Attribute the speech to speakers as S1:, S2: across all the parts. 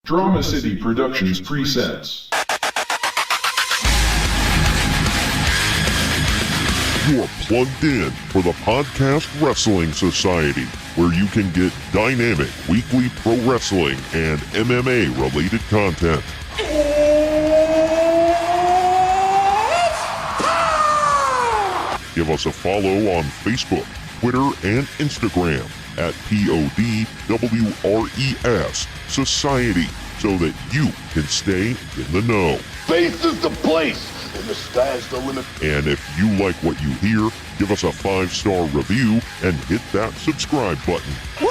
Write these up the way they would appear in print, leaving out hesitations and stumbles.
S1: Drama City Productions presents.
S2: You are plugged in for the Podcast Wrestling Society, where you can get dynamic weekly pro wrestling and MMA-related content. Give us a follow on Facebook, Twitter, and Instagram at PODWRES Society so that you can stay in the know.
S3: Faith is the place, and the sky's the limit.
S2: And if you like what you hear, give us a 5-star review and hit that subscribe button.
S3: Woo!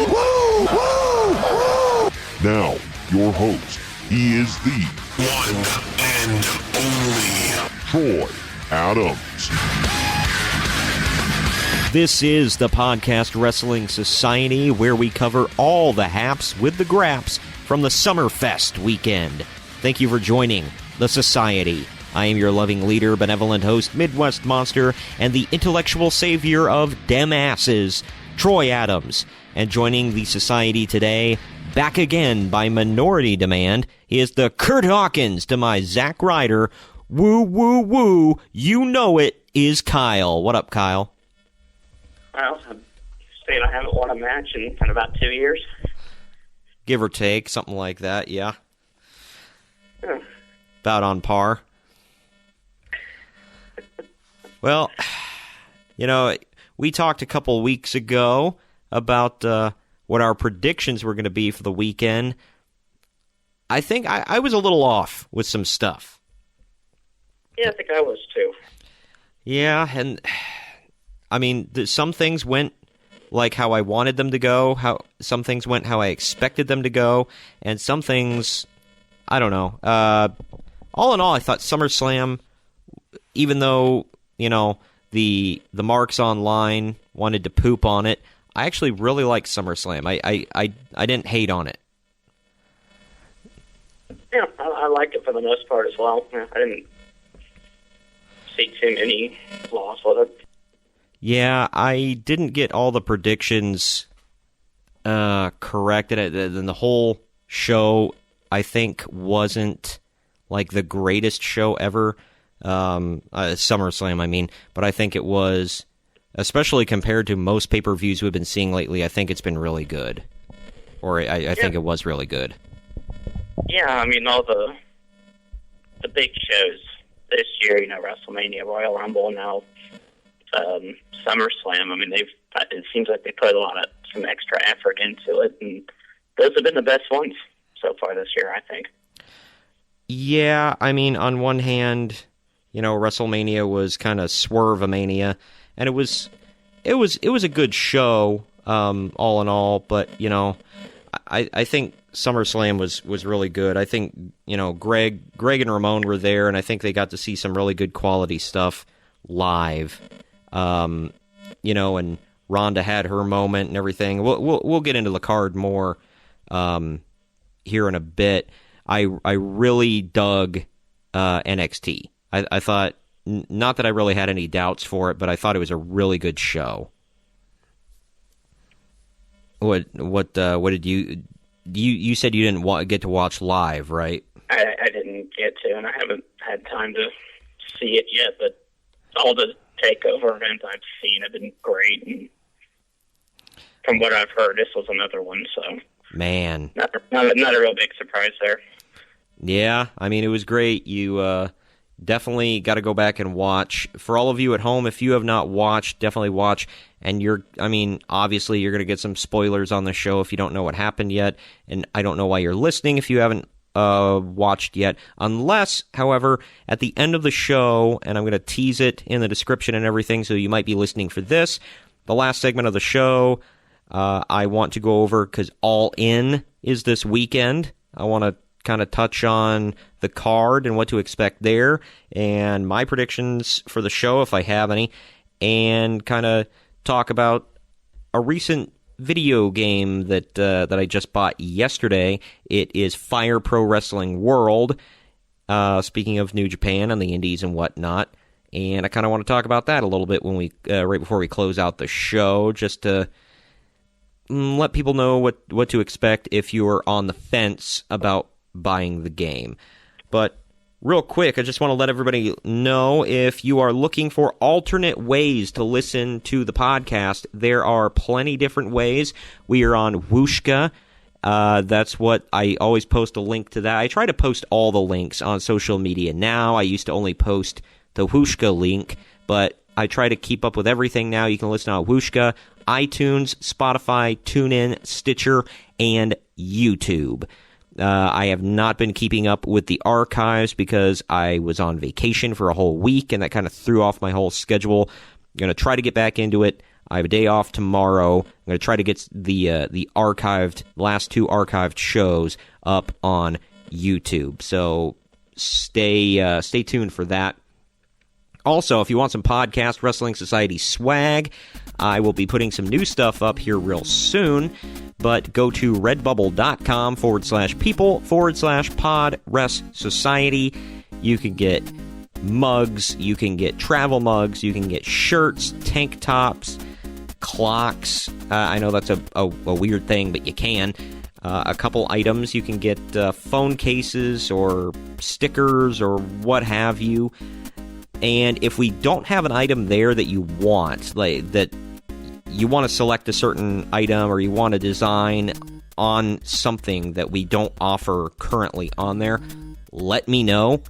S3: Woo! Woo! Woo!
S2: Now, your host, he is the
S4: one and only
S2: Troy Adams.
S5: This is the Podcast Wrestling Society, where we cover all the haps with the graps from the Summerfest weekend. Thank you for joining the Society. I am your loving leader, benevolent host, Midwest Monster, and the intellectual savior of dem asses, Troy Adams. And joining the Society today, back again by minority demand, he is the Kurt Hawkins to my Zack Ryder. Woo, woo, woo, you know it, is Kyle. What up, Kyle?
S6: Well, I'm saying I haven't won a match in about 2 years.
S5: Give or take, something like that, yeah.
S6: Yeah.
S5: About on par. Well, you know, we talked a couple weeks ago about what our predictions were going to be for the weekend. I think I was a little off with some stuff.
S6: Yeah, I think I was too.
S5: Yeah, and I mean, some things went like how I wanted them to go, some things went how I expected them to go, and some things, I don't know. All in all, I thought SummerSlam, even though, you know, the marks online wanted to poop on it, I actually really liked SummerSlam. I didn't hate on it.
S6: Yeah, I liked it for the most part as well. I didn't see too many flaws with it.
S5: Yeah, I didn't get all the predictions correct, and the whole show, I think, wasn't like the greatest show ever. SummerSlam, I mean, but I think it was, especially compared to most pay-per-views we've been seeing lately, I think it's been really good. Or I think it was really good.
S6: Yeah, I mean, all the big shows this year, you know, WrestleMania, Royal Rumble, now SummerSlam, I mean, it seems like they put some extra effort into it, and those have been the best ones so far this year, I think.
S5: Yeah, I mean, on one hand, you know, WrestleMania was kind of Swerve-a-mania, and it was a good show, all in all, but, you know, I think SummerSlam was really good. I think, you know, Greg and Ramon were there, and I think they got to see some really good quality stuff live. You know, and Ronda had her moment and everything. We'll get into the card more here in a bit. I really dug NXT. I thought, not that I really had any doubts for it, but I thought it was a really good show. What did you said you didn't get to watch live, right?
S6: I didn't get to, and I haven't had time to see it yet, but all the TakeOver events I've seen have been great, and from what I've heard, this was another one, so
S5: man,
S6: not a real big surprise there.
S5: Yeah, I mean, it was great. You definitely got to go back and watch. For all of you at home, if you have not watched, definitely watch. And obviously you're going to get some spoilers on the show if you don't know what happened yet, and I don't know why you're listening if you haven't watched yet, unless, however, at the end of the show, and I'm going to tease it in the description and everything, so you might be listening for this, the last segment of the show, I want to go over, because All In is this weekend. I want to kind of touch on the card and what to expect there, and my predictions for the show, if I have any, and kind of talk about a recent video game that I just bought yesterday. It is Fire Pro Wrestling World. Speaking of New Japan and the indies and whatnot, and I kind of want to talk about that a little bit when we right before we close out the show, just to let people know what to expect if you're on the fence about buying the game. But real quick, I just want to let everybody know, if you are looking for alternate ways to listen to the podcast, there are plenty different ways. We are on Whooshka. That's what I always post a link to that. I try to post all the links on social media now. I used to only post the Whooshka link, but I try to keep up with everything now. You can listen on Whooshka, iTunes, Spotify, TuneIn, Stitcher, and YouTube. I have not been keeping up with the archives because I was on vacation for a whole week, and that kind of threw off my whole schedule. I'm going to try to get back into it. I have a day off tomorrow. I'm going to try to get the last 2 archived shows up on YouTube. So stay tuned for that. Also, if you want some Podcast Wrestling Society swag, I will be putting some new stuff up here real soon, but go to redbubble.com/people/PodRes You can get mugs, you can get travel mugs, you can get shirts, tank tops, clocks. I know that's a weird thing, but you can. A couple items. You can get phone cases or stickers or what have you. And if we don't have an item there that you want, like that you want to select a certain item or you want to design on something that we don't offer currently on there, let me know.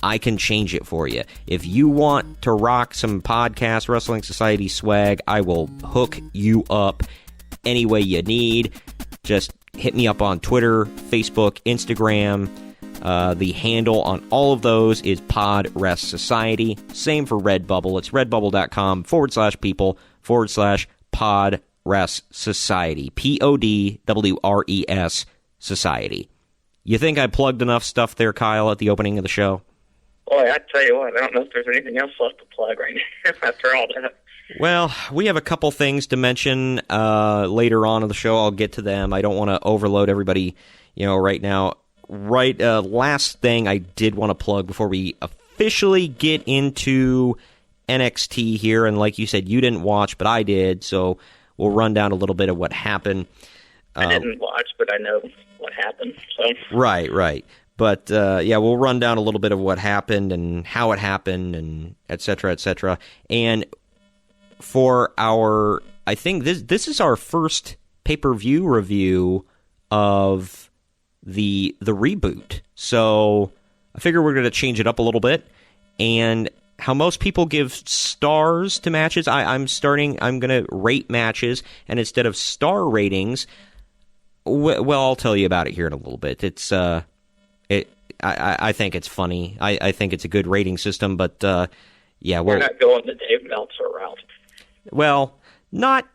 S5: I can change it for you. If you want to rock some Podcast Wrestling Society swag, I will hook you up any way you need. Just hit me up on Twitter, Facebook, Instagram. The handle on all of those is PodRes Society. Same for Redbubble. It's redbubble.com/people/PodRes Society. PODWRES Society. You think I plugged enough stuff there, Kyle, at the opening of the show?
S6: Boy, I tell you what, I don't know if there's anything else left to plug right now after all that.
S5: Well, we have a couple things to mention later on in the show. I'll get to them. I don't want to overload everybody, right now. Last thing I did want to plug before we officially get into NXT here, and like you said, you didn't watch, but I did, so we'll run down a little bit of what happened.
S6: I didn't watch, but I know what happened. So
S5: Right. But, we'll run down a little bit of what happened and how it happened and et cetera, et cetera. And for I think this is our first pay-per-view review of the reboot. So I figure we're going to change it up a little bit. And how most people give stars to matches, I'm going to rate matches, and instead of star ratings, well, I'll tell you about it here in a little bit. It's I think it's funny. I think it's a good rating system, but we're
S6: not going the Dave Meltzer route.
S5: Well, not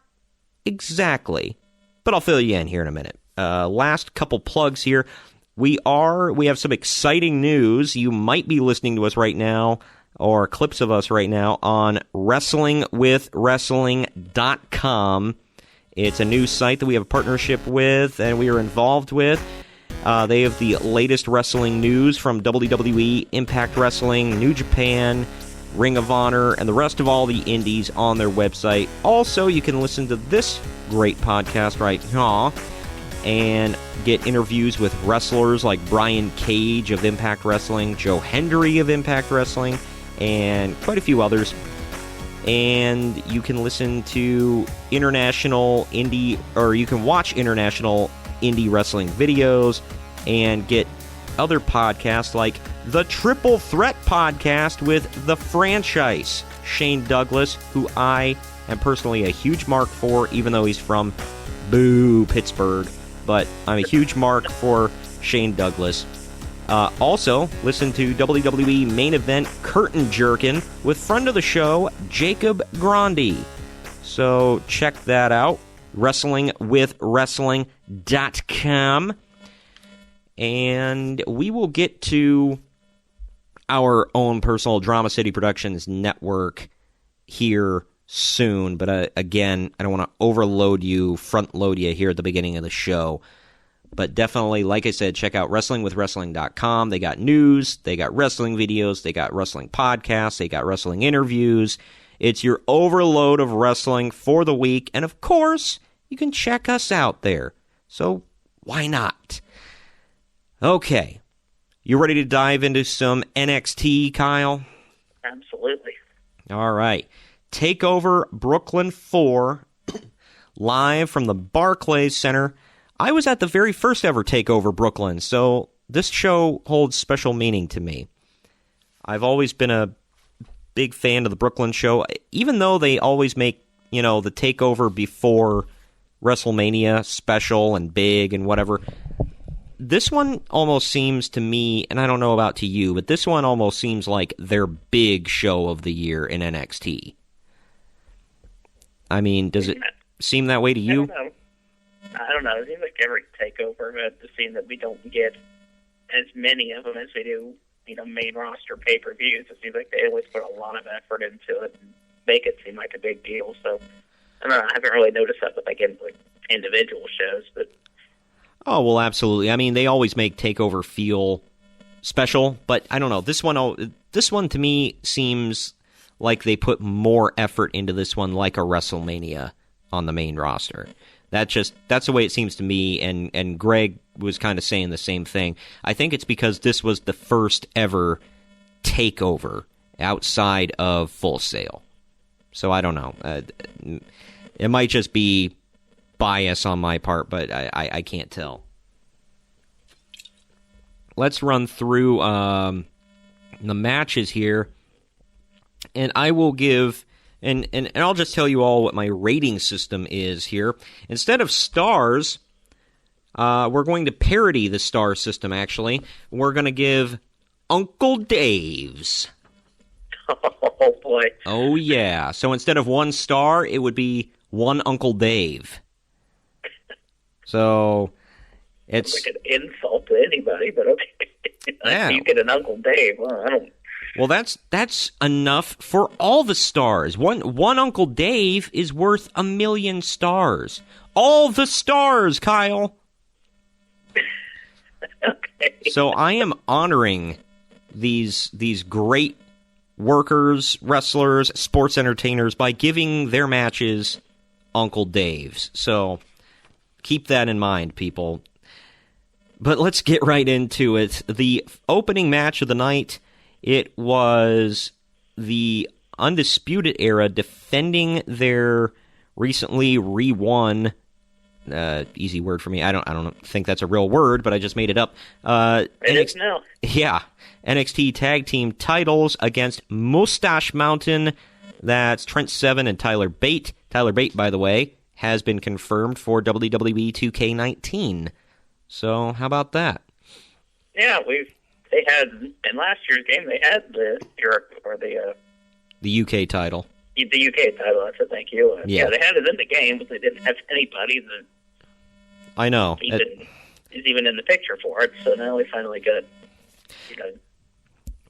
S5: exactly, but I'll fill you in here in a minute. Last couple plugs here. We have some exciting news. You might be listening to us right now, or clips of us right now, on WrestlingWithWrestling.com. It's a new site that we have a partnership with and we are involved with. They have the latest wrestling news from WWE, Impact Wrestling, New Japan, Ring of Honor, and the rest of all the indies on their website. Also, you can listen to this great podcast right here and get interviews with wrestlers like Brian Cage of Impact Wrestling, Joe Hendry of Impact Wrestling, and quite a few others. And you can listen to international indie, or you can watch international indie wrestling videos and get other podcasts like the Triple Threat podcast with The Franchise, Shane Douglas, who I am personally a huge mark for, even though he's from Pittsburgh. But I'm a huge mark for Shane Douglas. Also, listen to WWE Main Event Curtain Jerkin with friend of the show, Jacob Grandi. So check that out, WrestlingWithWrestling.com. And we will get to our own personal Drama City Productions network here soon, but again, I don't want to overload you, front load you here at the beginning of the show. But definitely, like I said, check out WrestlingWithWrestling.com. They got news, they got wrestling videos, they got wrestling podcasts, they got wrestling interviews. It's your overload of wrestling for the week. And of course, you can check us out there. So why not? Okay. You ready to dive into some NXT, Kyle?
S6: Absolutely.
S5: All right. TakeOver Brooklyn 4, live from the Barclays Center. I was at the very first ever TakeOver Brooklyn, so this show holds special meaning to me. I've always been a big fan of the Brooklyn show, even though they always make, the TakeOver before WrestleMania special and big and whatever. This one almost seems to me, and I don't know about to you, but this one almost seems like their big show of the year in NXT. I mean, does it seem that way to you?
S6: I don't know. It seems like every TakeOver, but it seems that we don't get as many of them as we do, main roster pay-per-views. It seems like they always put a lot of effort into it and make it seem like a big deal. So, I don't know. I haven't really noticed that with individual shows, but...
S5: Oh, well, absolutely. I mean, they always make TakeOver feel special, but I don't know. This one to me seems like they put more effort into this one, like a WrestleMania on the main roster. That's the way it seems to me, and Greg was kind of saying the same thing. I think it's because this was the first ever TakeOver outside of Full Sail. So I don't know. It might just be bias on my part, but I can't tell. Let's run through the matches here, and I will give, and I'll just tell you all what my rating system is here. Instead of stars, we're going to parody the star system, actually. We're going to give Uncle Dave's.
S6: Oh, boy.
S5: Oh, yeah. So instead of 1 star, it would be 1 Uncle Dave. So it's
S6: like an insult to anybody, but okay.
S5: Yeah.
S6: You get an Uncle Dave. Well, I don't.
S5: Well, that's enough for all the stars. One Uncle Dave is worth 1 million stars. All the stars, Kyle.
S6: Okay.
S5: So I am honoring these great workers, wrestlers, sports entertainers by giving their matches Uncle Dave's. So keep that in mind, people. But let's get right into it. The opening match of the night, it was the Undisputed Era defending their recently re-won, easy word for me, I don't think that's a real word, but I just made it up.
S6: It is now.
S5: Yeah, NXT Tag Team titles against Mustache Mountain. That's Trent Seven and Tyler Bate. Tyler Bate, by the way, has been confirmed for WWE 2K19. So, how about that?
S6: Yeah, they had, in last year's game, they had the Europe, or
S5: the UK title.
S6: The UK title, that's it, thank you.
S5: Yeah,
S6: they had it in the game, but they didn't have anybody that
S5: I know.
S6: is even in the picture for it, so now we finally got,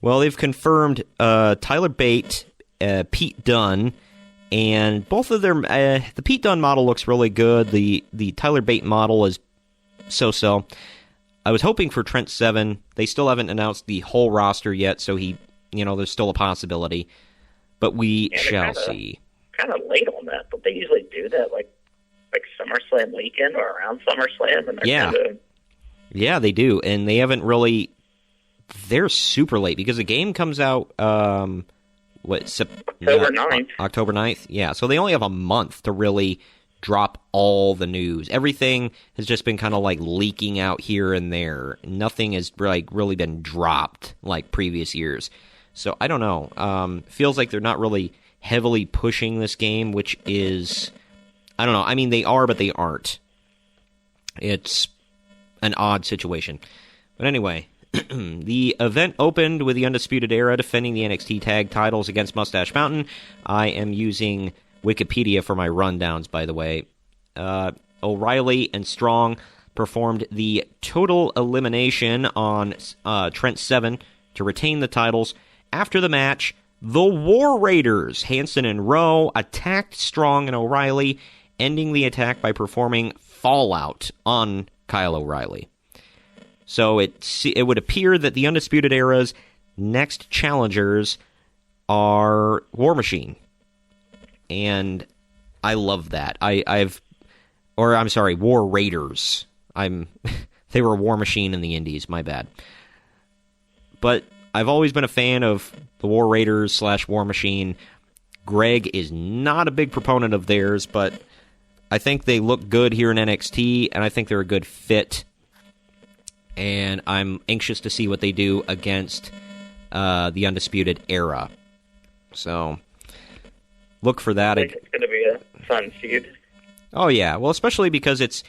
S5: Well, they've confirmed Tyler Bate, Pete Dunne, and both of them, the Pete Dunne model looks really good. The Tyler Bate model is so-so. I was hoping for Trent Seven. They still haven't announced the whole roster yet, so there's still a possibility. But we shall see.
S6: Kind of late on that, but they usually do that like SummerSlam weekend or around SummerSlam. And
S5: Yeah, they do, and they haven't really. They're super late because the game comes out. October
S6: 9th.
S5: October 9th, yeah. So they only have a month to really drop all the news. Everything has just been kind of like leaking out here and there. Nothing has really been dropped like previous years. So I don't know. Feels like they're not really heavily pushing this game, which is, I don't know. I mean, they are, but they aren't. It's an odd situation. But anyway, the event opened with the Undisputed Era defending the NXT Tag titles against Mustache Mountain. I am using Wikipedia for my rundowns, by the way. O'Reilly and Strong performed the total elimination on Trent Seven to retain the titles. After the match, the War Raiders, Hanson and Rowe, attacked Strong and O'Reilly, ending the attack by performing Fallout on Kyle O'Reilly. So it would appear that the Undisputed Era's next challengers are War Machine. And I love that. or I'm sorry, War Raiders. They were War Machine in the Indies, my bad. But I've always been a fan of the War Raiders / War Machine. Greg is not a big proponent of theirs, but I think they look good here in NXT, and I think they're a good fit. And I'm anxious to see what they do against the Undisputed Era. So, look for that.
S6: I think it's going to be a fun feud.
S5: Oh, yeah. Well, especially because it's,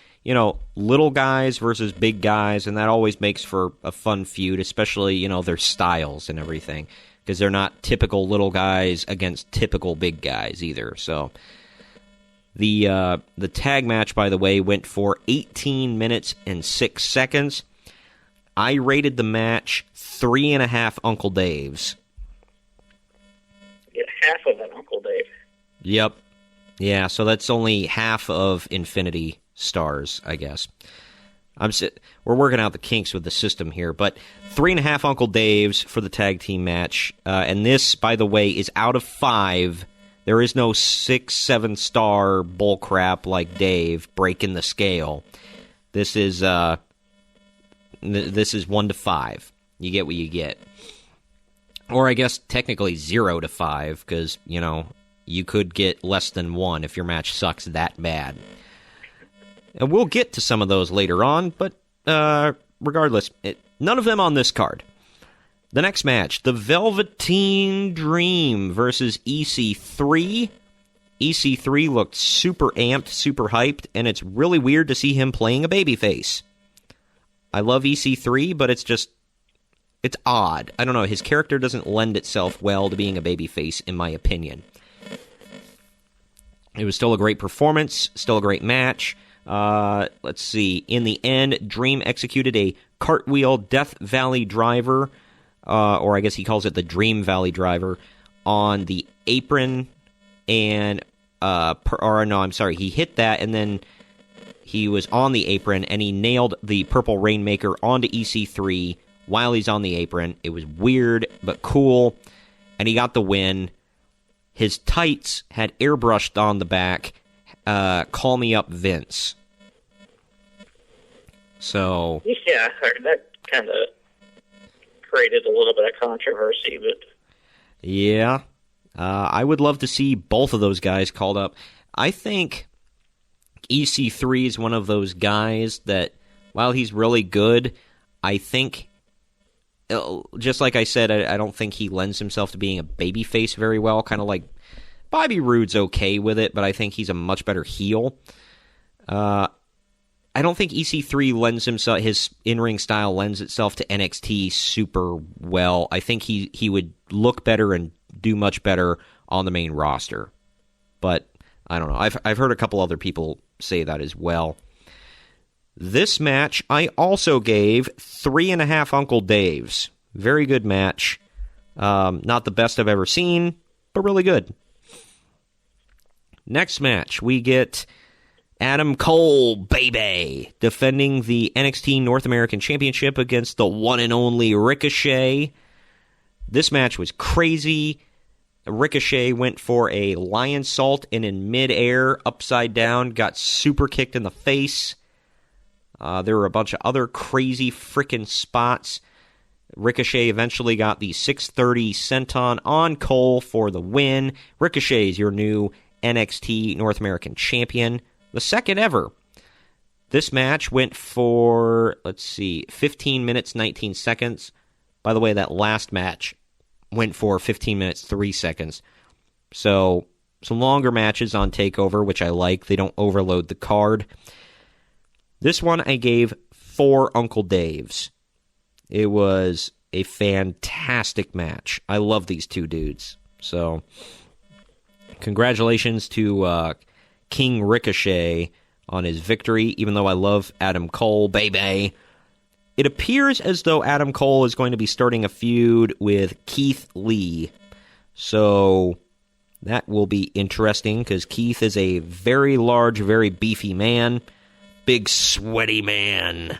S5: little guys versus big guys, and that always makes for a fun feud, especially, their styles and everything, because they're not typical little guys against typical big guys either. So, the tag match, by the way, went for 18 minutes and 6 seconds. I rated the match 3.5 Uncle Daves.
S6: Get half of an Uncle Dave.
S5: Yep. Yeah, so that's only half of Infinity Stars, I guess. We're working out the kinks with the system here, but 3.5 Uncle Daves for the tag team match. And this, by the way, is out of 5. There is no 6, 7-star bullcrap like Dave breaking the scale. This is 1 to 5. You get what you get. Or I guess technically 0 to 5, because, you could get less than 1 if your match sucks that bad. And we'll get to some of those later on, but regardless, none of them on this card. The next match, the Velveteen Dream versus EC3. EC3 looked super amped, super hyped, and it's really weird to see him playing a babyface. I love EC3, but it's odd. I don't know, his character doesn't lend itself well to being a babyface, in my opinion. It was still a great performance, still a great match. Let's see. In the end, Dream executed a cartwheel Death Valley driver, or I guess he calls it the Dream Valley driver, on the apron, and, he hit that, and then he was on the apron, and he nailed the Purple Rainmaker onto EC3 while he's on the apron. It was weird, but cool, and he got the win. His tights had airbrushed on the back, Call Me Up Vince. So...
S6: Yeah, I heard that kind of created a little bit of controversy, but...
S5: Yeah. I would love to see both of those guys called up. I think EC3 is one of those guys that, while he's really good, I think... Just like I said, I don't think he lends himself to being a babyface very well. Kind of like Bobby Roode's okay with it, but I think he's a much better heel. I don't think EC3 lends himself, his in-ring style lends itself to NXT super well. I think he would look better and do much better on the main roster. But I don't know. I've heard a couple other people say that as well. This match, I also gave 3.5 Uncle Daves. Very good match. Not the best I've ever seen, but really good. Next match, we get Adam Cole, baby, defending the NXT North American Championship against the one and only Ricochet. This match was crazy. Ricochet went for a lion salt and in midair, upside down, got super kicked in the face. There were a bunch of other crazy freaking spots. Ricochet eventually got the 630 senton on Cole for the win. Ricochet is your new NXT North American Champion, the second ever. This match went for, 15 minutes, 19 seconds. By the way, that last match went for 15 minutes, 3 seconds. So, some longer matches on TakeOver, which I like. They don't overload the card. This one I gave 4 Uncle Daves. It was a fantastic match. I love these two dudes. So, congratulations to King Ricochet on his victory, even though I love Adam Cole, baby. It appears as though Adam Cole is going to be starting a feud with Keith Lee. So, that will be interesting, because Keith is a very large, very beefy man. Big, sweaty man.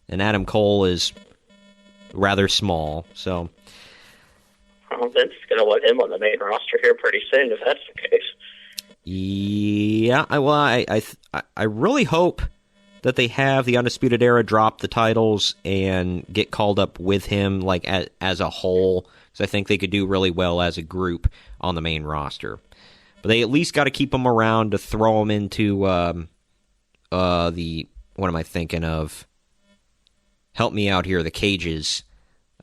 S5: And Adam Cole is rather small, so...
S6: Well, Vince is going to want him on the main roster here pretty soon, if that's the case.
S5: Yeah, I really hope that they have the Undisputed Era drop the titles and get called up with him, like as a whole, because I think they could do really well as a group on the main roster. But they at least got to keep them around to throw them into the, what am I thinking of? Help me out here. The cages,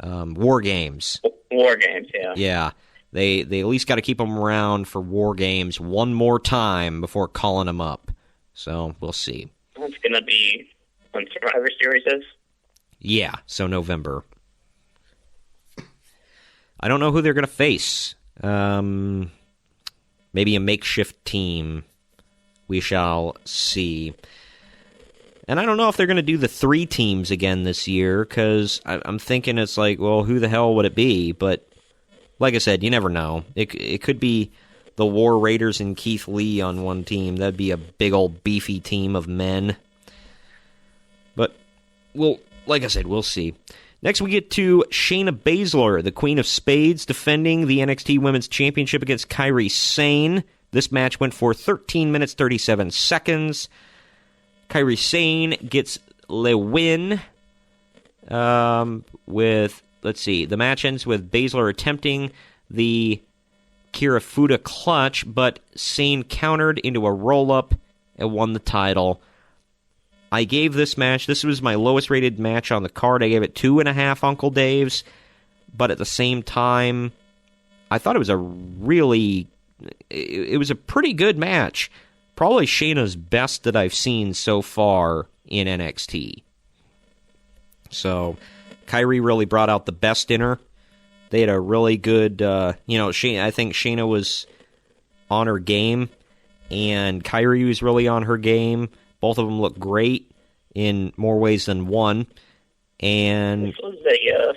S5: War Games.
S6: War Games, yeah.
S5: Yeah. They at least got to keep them around for War Games one more time before calling them up. So we'll see.
S6: It's going to be when Survivor Series is?
S5: Yeah, so November. I don't know who they're going to face. Maybe a makeshift team. We shall see. And I don't know if they're going to do the 3 teams again this year, because I'm thinking it's like, well, who the hell would it be? But like I said, you never know. It could be the War Raiders and Keith Lee on one team. That'd be a big old beefy team of men. But, well, like I said, we'll see. Next we get to Shayna Baszler, the Queen of Spades, defending the NXT Women's Championship against Kyrie Sane. This match went for 13 minutes, 37 seconds. Kyrie Sane gets le win with... Let's see. The match ends with Baszler attempting the Kirifuda clutch, but Sane countered into a roll-up and won the title. I gave this match, this was my lowest rated match on the card. I gave it 2.5 Uncle Dave's, but at the same time, I thought it was a pretty good match. Probably Shayna's best that I've seen so far in NXT. So... Kyrie really brought out the best in her. They had a really good, I think Shayna was on her game, and Kyrie was really on her game. Both of them looked great in more ways than one. And
S6: this was a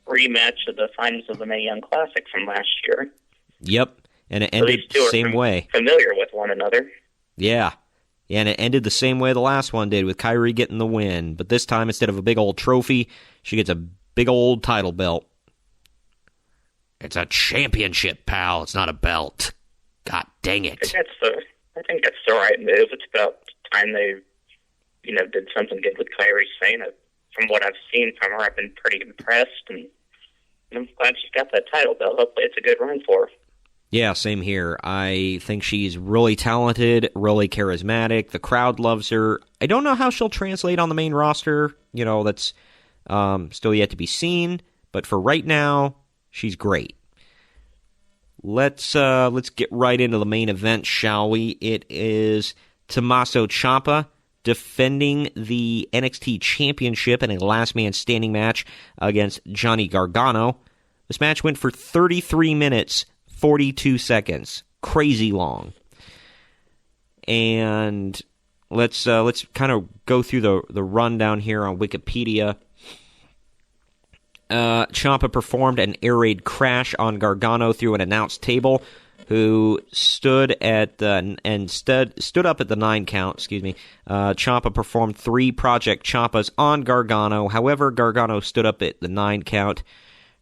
S6: rematch of the finals of the Mae Young Classic from last year.
S5: Yep, and it ended the same way.
S6: Familiar with one another.
S5: Yeah. And it ended the same way the last one did, with Kyrie getting the win. But this time, instead of a big old trophy, she gets a big old title belt. It's a championship, pal. It's not a belt. God dang it.
S6: I think that's the right move. It's about time they, did something good with Kyrie Sane. From what I've seen from her, I've been pretty impressed, and I'm glad she's got that title belt. Hopefully it's a good run for her.
S5: Yeah, same here. I think she's really talented, really charismatic. The crowd loves her. I don't know how she'll translate on the main roster. That's still yet to be seen. But for right now, she's great. Let's get right into the main event, shall we? It is Tommaso Ciampa defending the NXT Championship in a last man standing match against Johnny Gargano. This match went for 33 minutes. 42 seconds. Crazy long. And let's kind of go through the rundown here on Wikipedia. Ciampa performed an air raid crash on Gargano through an announce table, who stood up at the 9 count. Ciampa performed 3 Project Ciampas on Gargano. However, Gargano stood up at the 9 count.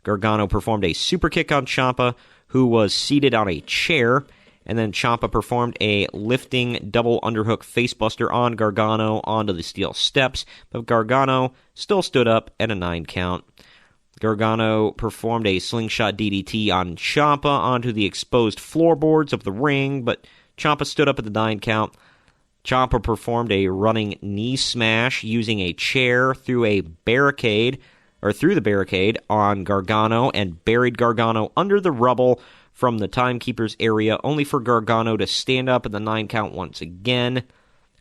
S5: Gargano performed a super kick on Ciampa, who was seated on a chair, and then Ciampa performed a lifting double underhook facebuster on Gargano onto the steel steps, but Gargano still stood up at a 9 count. Gargano performed a slingshot DDT on Ciampa onto the exposed floorboards of the ring, but Ciampa stood up at the 9 count. Ciampa performed a running knee smash using a chair through the barricade on Gargano and buried Gargano under the rubble from the timekeeper's area, only for Gargano to stand up at the 9 count once again.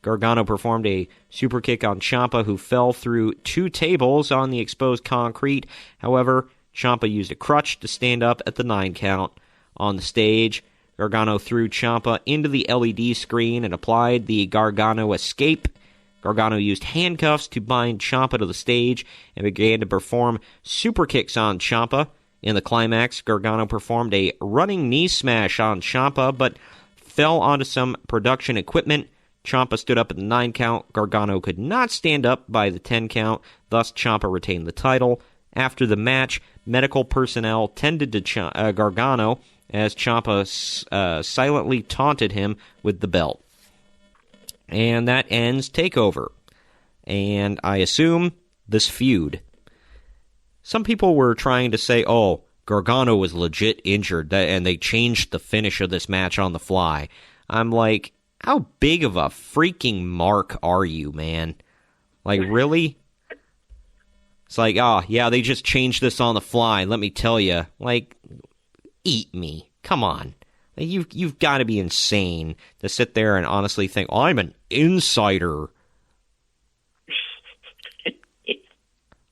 S5: Gargano performed a super kick on Ciampa, who fell through 2 tables on the exposed concrete. However, Ciampa used a crutch to stand up at the 9 count. On the stage, Gargano threw Ciampa into the LED screen and applied the Gargano escape. Gargano used handcuffs to bind Ciampa to the stage and began to perform super kicks on Ciampa. In the climax, Gargano performed a running knee smash on Ciampa, but fell onto some production equipment. Ciampa stood up at the 9 count. Gargano could not stand up by the 10 count, thus Ciampa retained the title. After the match, medical personnel tended to Gargano as Ciampa silently taunted him with the belt. And that ends TakeOver. And I assume this feud. Some people were trying to say, oh, Gargano was legit injured, and they changed the finish of this match on the fly. I'm like, how big of a freaking mark are you, man? Like, really? It's like, oh, yeah, they just changed this on the fly. Let me tell you, like, eat me. Come on. You've got to be insane to sit there and honestly think, oh, I'm an insider.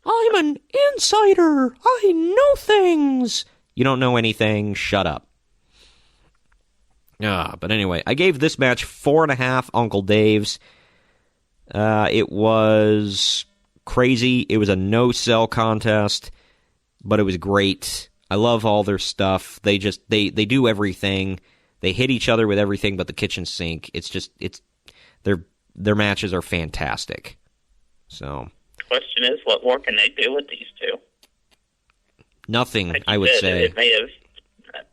S5: I'm an insider. I know things. You don't know anything. Shut up. But anyway, I gave this match 4.5 Uncle Dave's. It was crazy. It was a no-sell contest, but it was great. I love all their stuff. They do everything. They hit each other with everything but the kitchen sink. Their matches are fantastic. So,
S6: question is, what more can they do with these two?
S5: Nothing,
S6: like
S5: I would say.
S6: It may have.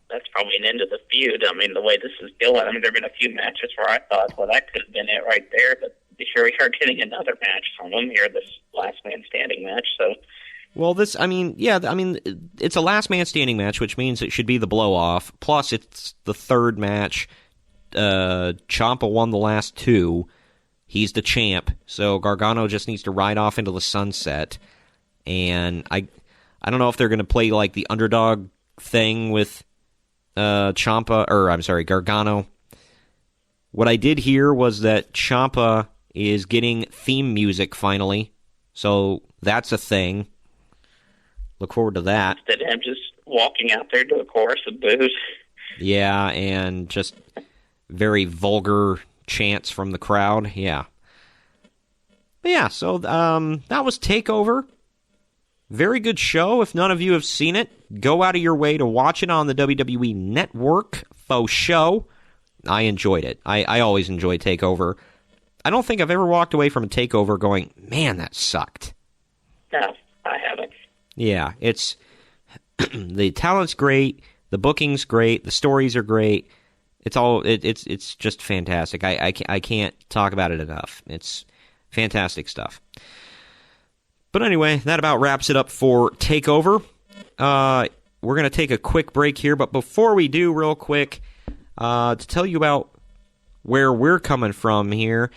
S6: That's probably an end of the feud. I mean, the way this is going. I mean, there have been a few matches where I thought, well, that could have been it right there. But here we are getting another match from them here, this last man standing match. So, well,
S5: it's a last man standing match, which means it should be the blow off. Plus, it's the third match. Ciampa won the last two. He's the champ, so Gargano just needs to ride off into the sunset. And I don't know if they're going to play like the underdog thing with Gargano. What I did hear was that Ciampa is getting theme music finally, so that's a thing. Look forward to that.
S6: Instead of him just walking out there to a chorus of boos.
S5: Yeah, and just very vulgar chants from the crowd. Yeah. But yeah, so that was TakeOver. Very good show. If none of you have seen it, go out of your way to watch it on the WWE Network. Faux show. I enjoyed it. I always enjoy TakeOver. I don't think I've ever walked away from a TakeOver going, man, that sucked.
S6: No, I haven't.
S5: Yeah, it's the talent's great, the booking's great, the stories are great. It's just fantastic. I can't talk about it enough. It's fantastic stuff. But anyway, that about wraps it up for TakeOver. We're going to take a quick break here, but before we do, real quick, to tell you about where we're coming from here,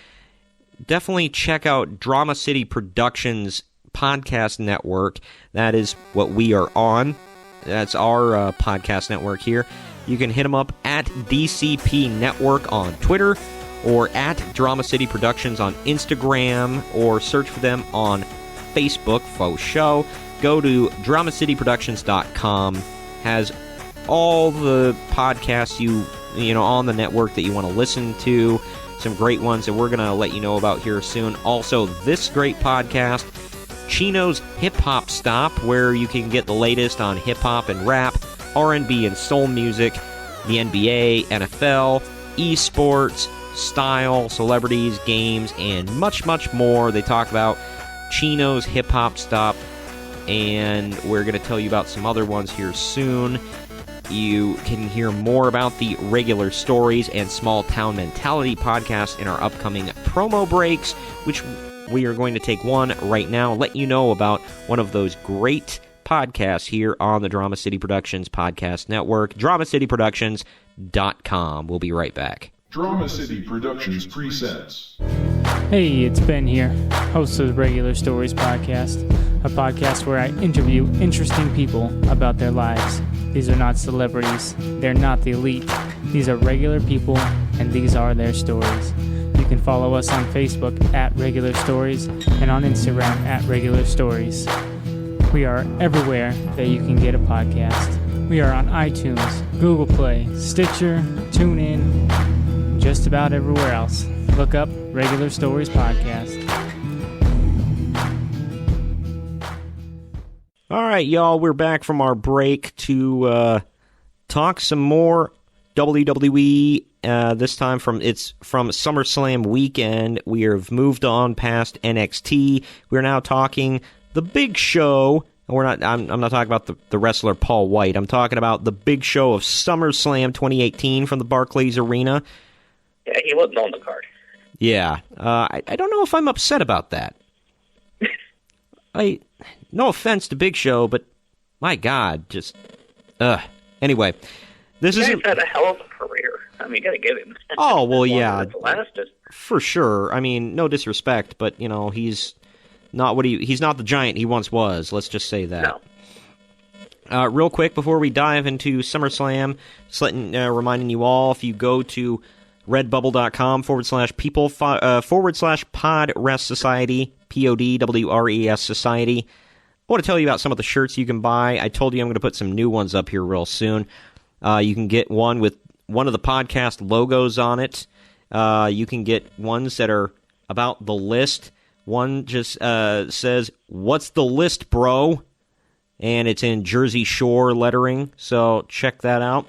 S5: definitely check out Drama City Productions podcast network. That is what we are on. That's our podcast network here. You can hit them up at DCP Network on Twitter or at Drama City Productions on Instagram, or search for them on Facebook, Faux Show. Go to dramacityproductions.com. Has all the podcasts you know on the network that you want to listen to. Some great ones that we're going to let you know about here soon. Also, this great podcast, Chino's Hip Hop Stop, where you can get the latest on hip hop and rap, R&B and soul music, the NBA, NFL, esports, style, celebrities, games, and much, much more. They talk about Chino's Hip Hop Stop, and we're going to tell you about some other ones here soon. You can hear more about the Regular Stories and Small Town Mentality podcast in our upcoming promo breaks, which we are going to take one right now, let you know about one of those great podcasts here on the Drama City Productions Podcast Network, dramacityproductions.com. We'll be right back.
S1: Drama City Productions presents.
S7: Hey, it's Ben here, host of the Regular Stories podcast, a podcast where I interview interesting people about their lives. These are not celebrities, they're not the elite. These are regular people, and these are their stories. You can follow us on Facebook at Regular Stories and on Instagram at Regular Stories. We are everywhere that you can get a podcast. We are on iTunes, Google Play, Stitcher, TuneIn, just about everywhere else. Look up Regular Stories Podcast.
S5: All right, y'all, we're back from our break to talk some more WWE. This time from SummerSlam weekend. We have moved on past NXT. We're now talking the big show, I'm not talking about the wrestler Paul White. I'm talking about the big show of SummerSlam 2018 from the Barclays Arena.
S6: Yeah, he wasn't on the card.
S5: Yeah. I don't know if I'm upset about that. No offense to Big Show, but my God, just... Anyway, this is...
S6: He's had a hell of a career. I mean, you gotta give him...
S5: Oh, well, yeah.
S6: Lasted.
S5: For sure. I mean, no disrespect, but, he's not he's not the giant he once was. Let's just say that.
S6: No.
S5: Real quick, before we dive into SummerSlam, just reminding you all, if you go to redbubble.com/people /podrest society, PODWRES society, I want to tell you about some of the shirts you can buy. I told you I'm going to put some new ones up here real soon. You can get one with one of the podcast logos on it. You can get ones that are about the list. One just says, "What's the list, bro?" And it's in Jersey Shore lettering, so check that out.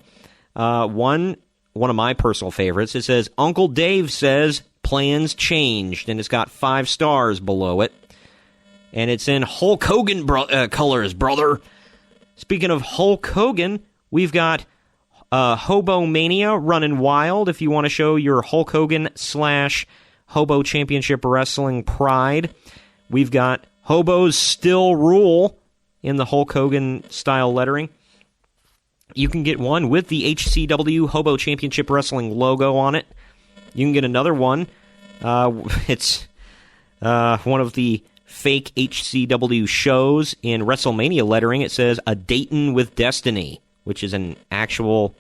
S5: One of my personal favorites, it says, "Uncle Dave says plans changed," and it's got 5 stars below it. And it's in Hulk Hogan colors, brother. Speaking of Hulk Hogan, we've got Hobo Mania running wild if you want to show your Hulk Hogan / Hobo Championship Wrestling pride. We've got Hobos Still Rule in the Hulk Hogan style lettering. You can get one with the HCW Hobo Championship Wrestling logo on it. You can get another one. It's one of the fake HCW shows in WrestleMania lettering. It says "A Dayton with Destiny," which is an actual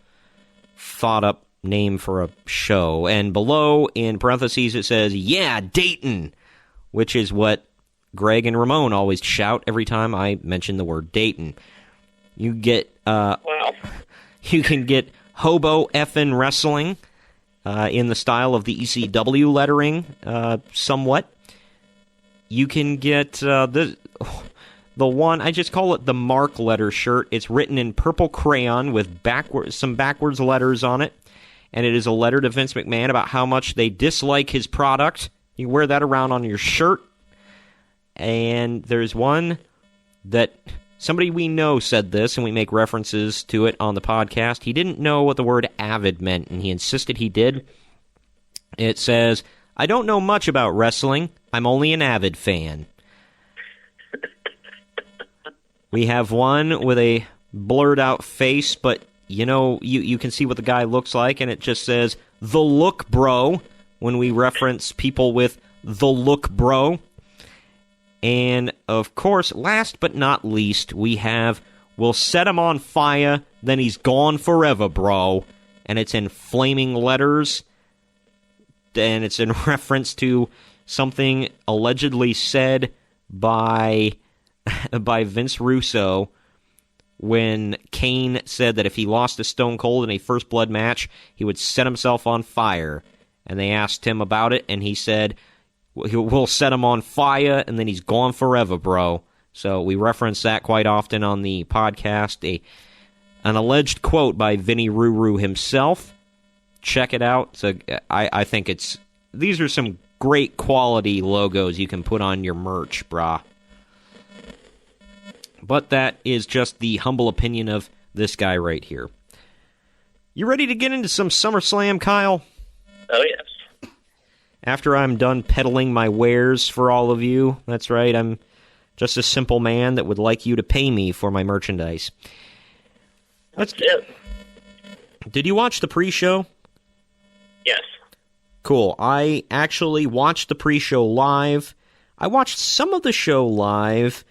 S5: thought-up name for a show. And below, in parentheses, it says, "Yeah, Dayton," which is what Greg and Ramon always shout every time I mention the word Dayton. You get, you can get Hobo Effin' Wrestling in the style of the ECW lettering, somewhat. You can get the one, I just call it the Mark letter shirt. It's written in purple crayon with some backwards letters on it. And it is a letter to Vince McMahon about how much they dislike his product. You can wear that around on your shirt. And there's one that somebody we know said this, and we make references to it on the podcast. He didn't know what the word avid meant, and he insisted he did. It says, "I don't know much about wrestling. I'm only an avid fan." We have one with a blurred out face, but you can see what the guy looks like, and it just says, "The Look Bro," when we reference people with "The Look Bro." And, of course, last but not least, we have, "We'll set him on fire, then he's gone forever, bro." And it's in flaming letters, and it's in reference to something allegedly said by Vince Russo when Kane said that if he lost to Stone Cold in a First Blood match, he would set himself on fire. And they asked him about it, and he said, "We'll set him on fire, and then he's gone forever, bro." So we reference that quite often on the podcast. An alleged quote by Vinny Ruru himself. Check it out. So I think these are some great quality logos you can put on your merch, brah. But that is just the humble opinion of this guy right here. You ready to get into some SummerSlam, Kyle?
S6: Oh, yes.
S5: After I'm done peddling my wares for all of you, that's right, I'm just a simple man that would like you to pay me for my merchandise.
S6: That's it.
S5: Did you watch the pre-show?
S6: Yes.
S5: Cool. I actually watched the pre-show live. I watched some of the show live.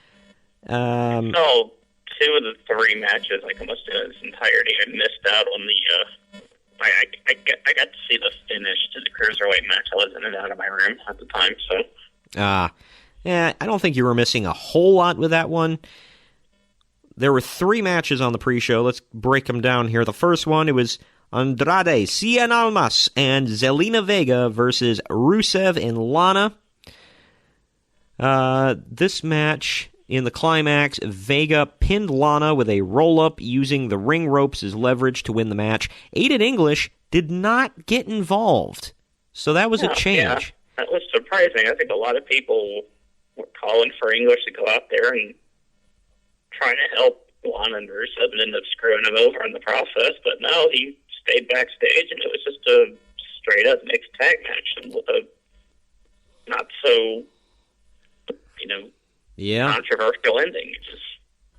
S6: So, 2 of the 3 matches, like almost in its entirety, I missed out on the, I got to see the finish to the Cruiserweight match. I was in and out of my room at the time, so.
S5: Yeah, I don't think you were missing a whole lot with that one. There were 3 matches on the pre-show. Let's break them down here. The first one, it was Andrade Cien Almas and Zelina Vega versus Rusev and Lana. This match, in the climax, Vega pinned Lana with a roll-up using the ring ropes as leverage to win the match. Aiden English did not get involved, so that was a change.
S6: Yeah, that was surprising. I think a lot of people were calling for English to go out there and trying to help Lana and Rusev and ended up screwing him over in the process. But no, he stayed backstage, and it was just a straight-up mixed tag match and with a not so, controversial ending.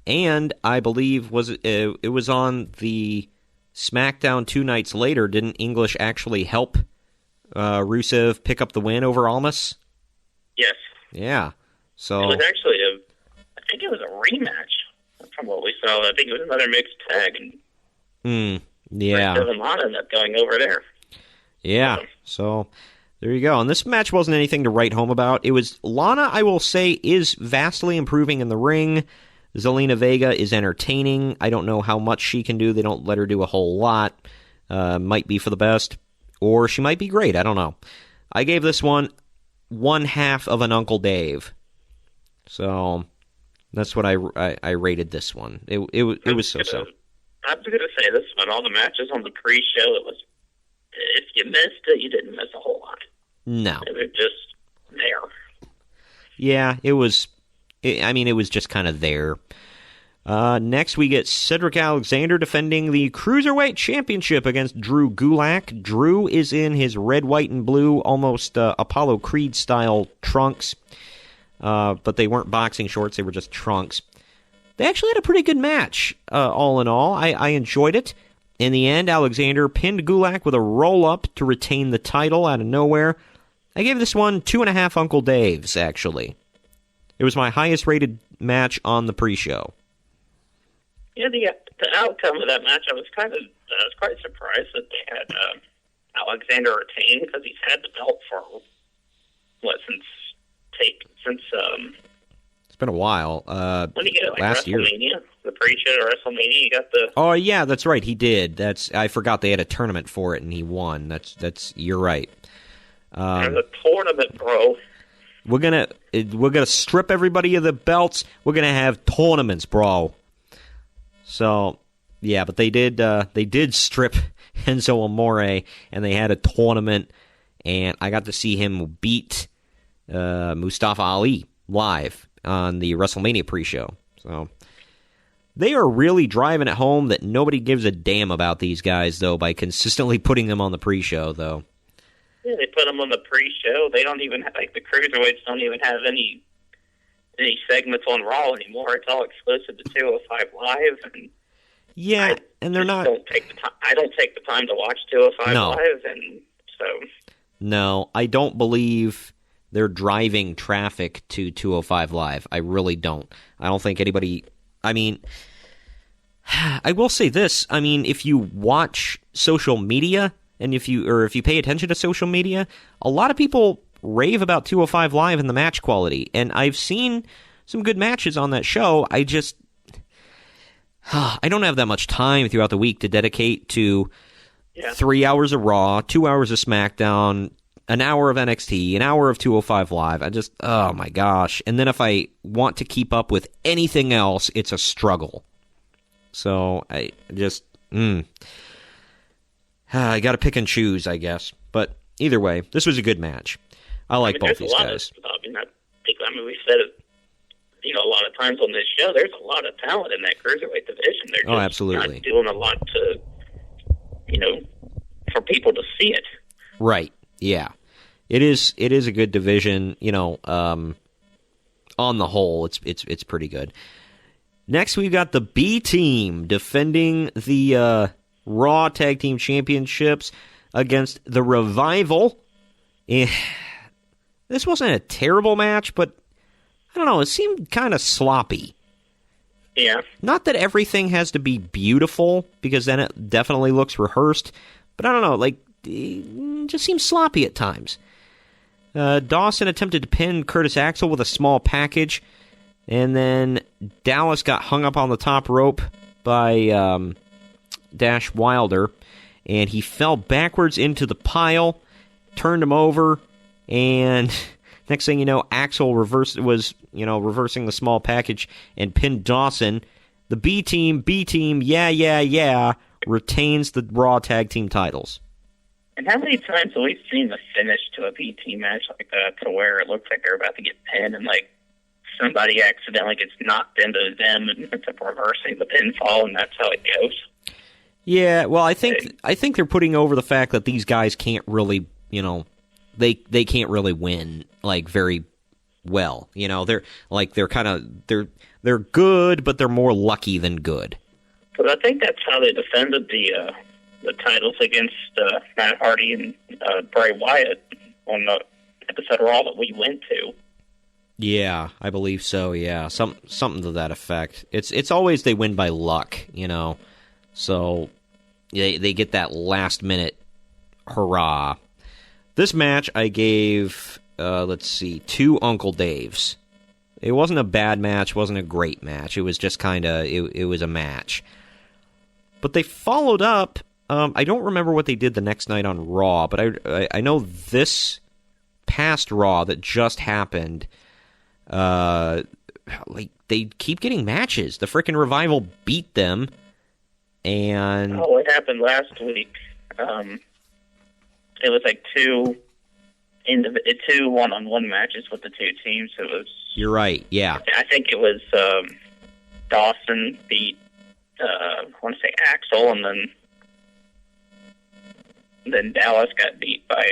S5: And I believe it was on the SmackDown 2 nights later. Didn't English actually help Rusev pick up the win over Almas?
S6: Yes.
S5: Yeah. So
S6: it was actually I think it was a rematch from what we saw. I think it was another mixed tag. And Rusev and Lana ended up going over there.
S5: Yeah. So there you go. And this match wasn't anything to write home about. It was Lana, I will say, is vastly improving in the ring. Zelina Vega is entertaining. I don't know how much she can do. They don't let her do a whole lot. Might be for the best. Or she might be great. I don't know. I gave this one half of an Uncle Dave. So that's what I rated this one. It was so-so.
S6: I'm going to say this one. All the matches on the pre-show, it was, if you missed it, you didn't miss a whole lot.
S5: No.
S6: It was just there.
S5: Yeah, it was just kind of there. Next, we get Cedric Alexander defending the Cruiserweight Championship against Drew Gulak. Drew is in his red, white, and blue, almost Apollo Creed-style trunks. But they weren't boxing shorts, they were just trunks. They actually had a pretty good match, all in all. I enjoyed it. In the end, Alexander pinned Gulak with a roll-up to retain the title out of nowhere. I gave this one 2.5 Uncle Daves, actually. It was my highest-rated match on the pre-show.
S6: Yeah, the outcome of that match, I was quite surprised that they had Alexander retain, because he's had the belt for, since
S5: it's been a while.
S6: When did you get it?
S5: Last year.
S6: The pre-show to WrestleMania, you got the...
S5: Oh, yeah, that's right, he did. I forgot they had a tournament for it, and he won. You're right.
S6: There's a tournament, bro.
S5: We're gonna strip everybody of the belts. We're gonna have tournaments, bro. So, yeah, but they did strip Enzo Amore, and they had a tournament, and I got to see him beat Mustafa Ali live on the WrestleMania pre-show. So they are really driving it home that nobody gives a damn about these guys, though, by consistently putting them on the pre-show, though.
S6: Yeah, they put them on the pre-show. They don't even have, the Cruiserweights don't even have any segments on Raw anymore. It's all exclusive to 205 Live. And
S5: yeah, and they're not...
S6: I don't take the time to watch 205 Live, and so...
S5: No, I don't believe they're driving traffic to 205 Live. I really don't. I don't think anybody... I mean, I will say this. I mean, if you watch social media... And if you pay attention to social media, a lot of people rave about 205 Live and the match quality. And I've seen some good matches on that show. I don't have that much time throughout the week to dedicate to 3 hours of Raw, 2 hours of SmackDown, an hour of NXT, an hour of 205 Live. Oh my gosh. And then if I want to keep up with anything else, it's a struggle. So I got to pick and choose, I guess. But either way, this was a good match. I like both these guys.
S6: We said it, a lot of times on this show, there's a lot of talent in that Cruiserweight division. They're just
S5: absolutely
S6: not doing a lot to, for people to see it.
S5: Right, yeah. It is a good division, on the whole, it's pretty good. Next, we've got the B Team defending the Raw Tag Team Championships against the Revival. This wasn't a terrible match, but I don't know, it seemed kind of sloppy.
S6: Yeah.
S5: Not that everything has to be beautiful, because then it definitely looks rehearsed, but I don't know, it just seems sloppy at times. Dawson attempted to pin Curtis Axel with a small package, and then Dallas got hung up on the top rope by Dash Wilder, and he fell backwards into the pile, turned him over, and next thing you know, Axel reversing the small package and pinned Dawson. The B Team, retains the Raw Tag Team titles.
S6: And how many times have we seen the finish to a B Team match like that, to where it looks like they're about to get pinned, and somebody accidentally gets knocked into them and ends up reversing the pinfall, and that's how it goes.
S5: Yeah, well, I think they're putting over the fact that these guys can't really, they can't really win like very well. They're good, but they're more lucky than good.
S6: But I think that's how they defended the titles against Matt Hardy and Bray Wyatt on the episode of Raw that we went to.
S5: Yeah, I believe so. Yeah, something to that effect. It's always they win by luck, So they get that last minute hurrah. This match I gave 2 Uncle Daves. It wasn't a bad match, wasn't a great match. It was just kind of it was a match. But they followed up. I don't remember what they did the next night on Raw, but I know this past Raw that just happened. They keep getting matches. The frickin' Revival beat them, and
S6: what happened last week? It was like two one-on-one matches with the two teams. It was.
S5: You're right. Yeah,
S6: I think it was Dawson beat I want to say Axel, and then Dallas got beat by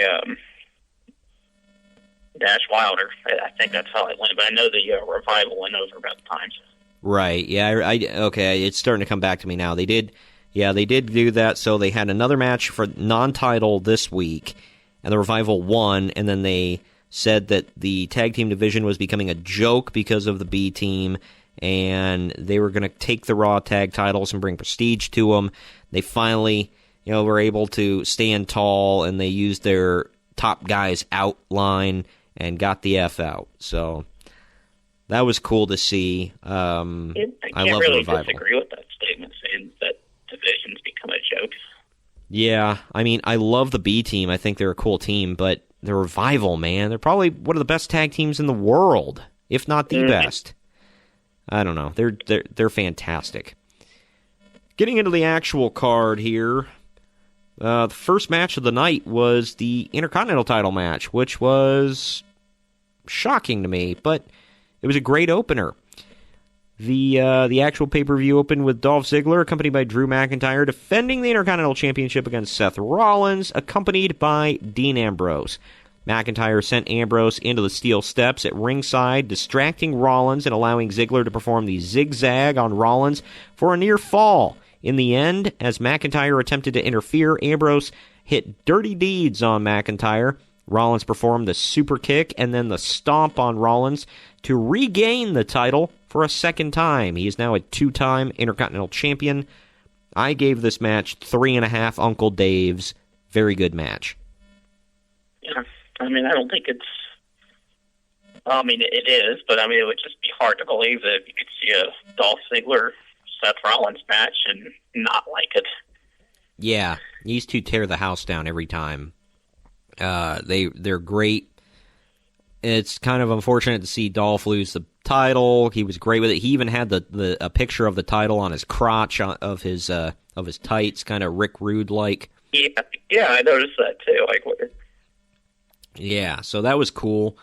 S6: Dash Wilder. I think that's how it went, but I know the Revival went over about times. Right,
S5: yeah, okay, it's starting to come back to me now. They did do that, so they had another match for non-title this week, and the Revival won, and then they said that the tag team division was becoming a joke because of the B team, and they were going to take the Raw tag titles and bring prestige to them. They finally, were able to stand tall, and they used their top guys out line and got the F out. So that was cool to see. I love
S6: really
S5: the Revival.
S6: Disagree with that statement, saying that divisions become a joke.
S5: Yeah, I mean, I love the B team. I think they're a cool team, but the Revival, man, they're probably one of the best tag teams in the world, if not the best. I don't know. They're fantastic. Getting into the actual card here, the first match of the night was the Intercontinental title match, which was shocking to me, but it was a great opener. The actual pay-per-view opened with Dolph Ziggler, accompanied by Drew McIntyre, defending the Intercontinental Championship against Seth Rollins, accompanied by Dean Ambrose. McIntyre sent Ambrose into the steel steps at ringside, distracting Rollins and allowing Ziggler to perform the zigzag on Rollins for a near fall. In the end, as McIntyre attempted to interfere, Ambrose hit dirty deeds on McIntyre. Rollins performed the super kick and then the stomp on Rollins to regain the title for a second time. He is now a 2-time Intercontinental Champion. I gave this match 3.5 Uncle Daves. Very good match.
S6: Yeah. I mean, I don't think it's... I mean, it is, but I mean, it would just be hard to believe that you could see a Dolph Ziggler-Seth Rollins match and not like it.
S5: Yeah, these two tear the house down every time. They're great. It's kind of unfortunate to see Dolph lose the title. He was great with it. He even had a picture of the title on his crotch of his tights, kind of Rick Rude-like.
S6: Yeah, I noticed that too.
S5: Yeah, so that was cool.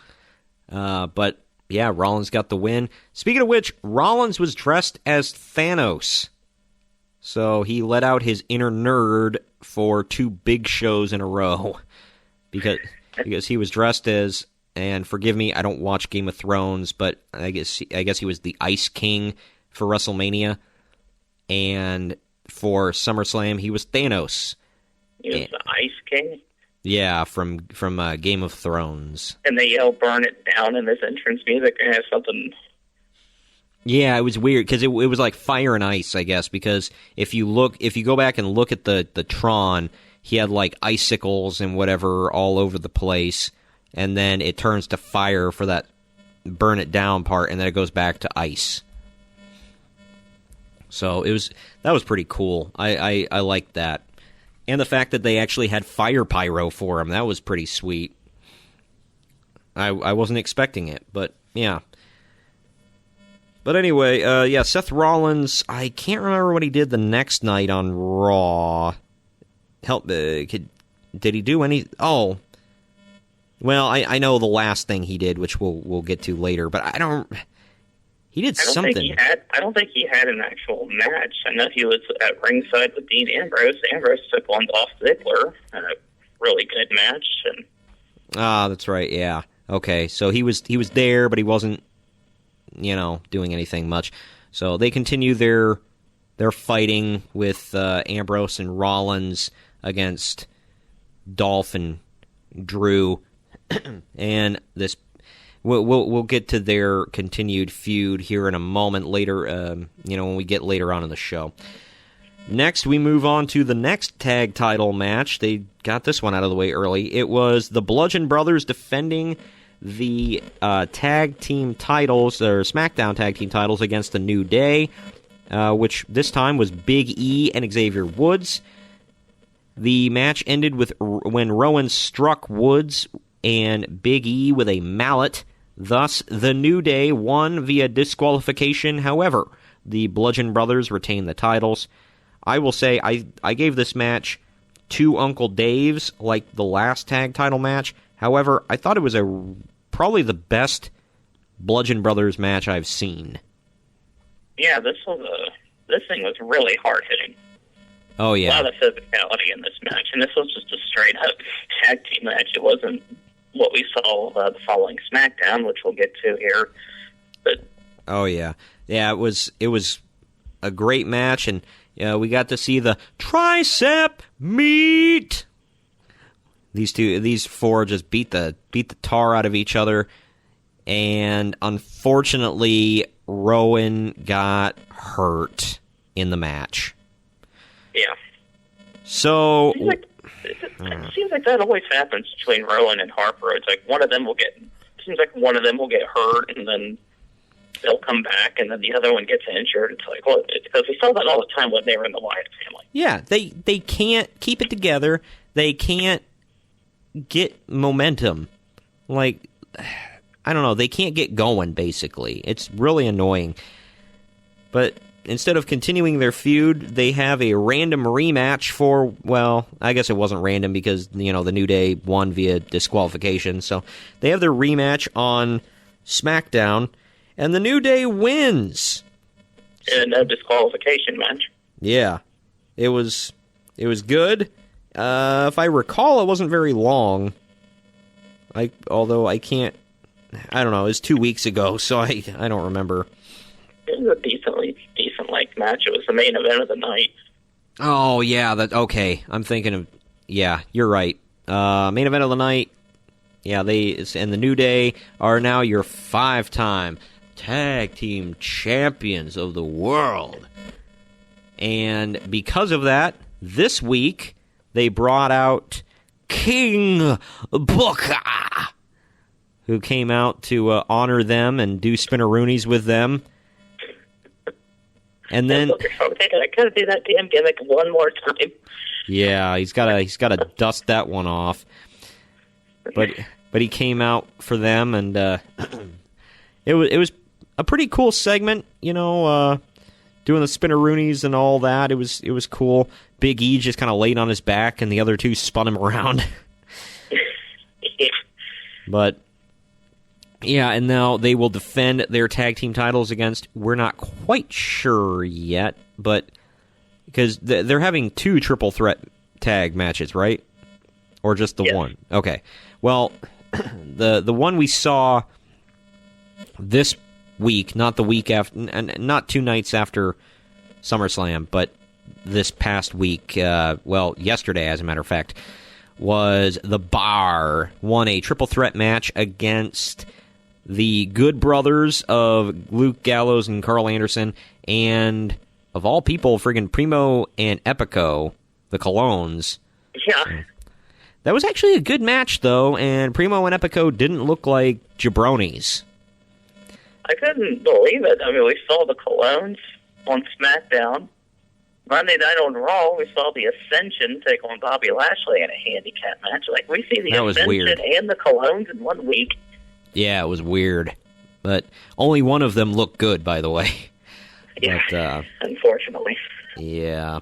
S5: But, yeah, Rollins got the win. Speaking of which, Rollins was dressed as Thanos. So he let out his inner nerd for 2 big shows in a row. Because he was dressed as, and forgive me, I don't watch Game of Thrones, but I guess he was the Ice King for WrestleMania. And for SummerSlam, he was Thanos.
S6: He was the Ice King?
S5: Yeah, from Game of Thrones.
S6: And they yell "Burn it down" in this entrance music. It has something.
S5: Yeah, it was weird because it was like fire and ice, I guess. Because if you go back and look at the Tron, he had like icicles and whatever all over the place, and then it turns to fire for that "burn it down" part, and then it goes back to ice. So that was pretty cool. I liked that. And the fact that they actually had fire pyro for him, that was pretty sweet. I wasn't expecting it, but yeah. But anyway, Seth Rollins, I can't remember what he did the next night on Raw. Did he do any... Oh. Well, I know the last thing he did, which we'll get to later, but I don't... He did
S6: I
S5: something.
S6: don't think he had an actual match. I know he was at ringside with Dean Ambrose. Ambrose took on Dolph Ziggler in a really good match. And
S5: that's right. Yeah. Okay. So he was there, but he wasn't, doing anything much. So they continue their fighting with Ambrose and Rollins against Dolph and Drew, and this. We'll get to their continued feud here in a moment later, when we get later on in the show. Next, we move on to the next tag title match. They got this one out of the way early. It was the Bludgeon Brothers defending the tag team titles, or SmackDown tag team titles, against the New Day, which this time was Big E and Xavier Woods. The match ended with when Rowan struck Woods and Big E with a mallet. Thus, the New Day won via disqualification. However, the Bludgeon Brothers retained the titles. I will say I gave this match 2 Uncle Daves, like the last tag title match. However, I thought it was probably the best Bludgeon Brothers match I've seen.
S6: Yeah, this thing was really hard hitting.
S5: Oh yeah,
S6: a lot of physicality in this match, and this was just a straight up tag team match. It wasn't what we saw the following SmackDown, which we'll get to here. But
S5: oh yeah, it was a great match, and we got to see the tricep meet. These four just beat the tar out of each other, and unfortunately, Rowan got hurt in the match.
S6: Yeah.
S5: So
S6: it seems like that always happens between Rowan and Harper. It's like one of them will get hurt, and then they'll come back, and then the other one gets injured. It's like, well, it's because we saw that all the time when they were in the Wyatt family.
S5: Yeah, they can't keep it together. They can't get momentum. Like, I don't know. They can't get going, basically. It's really annoying. But instead of continuing their feud, they have a random rematch for, well, I guess it wasn't random because, the New Day won via disqualification. So they have their rematch on SmackDown, and the New Day wins.
S6: In a disqualification match.
S5: Yeah. It was good. If I recall, it wasn't very long. Although I don't know, it was 2 weeks ago, so I don't remember.
S6: It was a decent match. It was the main event of the night.
S5: Oh, yeah, okay. I'm thinking of, yeah, you're right. Main event of the night. Yeah, and the New Day are now your 5-time tag team champions of the world. And because of that, this week, they brought out King Booker, who came out to honor them and do spinneroonies with them. And then
S6: I gotta do that damn gimmick one more time.
S5: Yeah, he's gotta dust that one off. But he came out for them, and it was a pretty cool segment, doing the spinneroonies and all that. It was cool. Big E just kind of laid on his back, and the other two spun him around. But yeah, and now they will defend their tag team titles against, we're not quite sure yet, but because they're having 2 triple threat tag matches, right? Or just the one? Okay. Well, the one we saw this week, not the week after, not 2 nights after SummerSlam, but this past week, yesterday, as a matter of fact, was the Bar won a triple threat match against the Good Brothers of Luke Gallows and Carl Anderson, and of all people, friggin' Primo and Epico, the Colognes.
S6: Yeah.
S5: That was actually a good match, though, and Primo and Epico didn't look like jabronis.
S6: I couldn't believe it. I mean, we saw the Colognes on SmackDown. Monday night on Raw, we saw the Ascension take on Bobby Lashley in a handicap match. Like, we see the Ascension and the Colognes in 1 week.
S5: Yeah, it was weird. But only one of them looked good, by the way.
S6: Yeah, but, unfortunately.
S5: Yeah.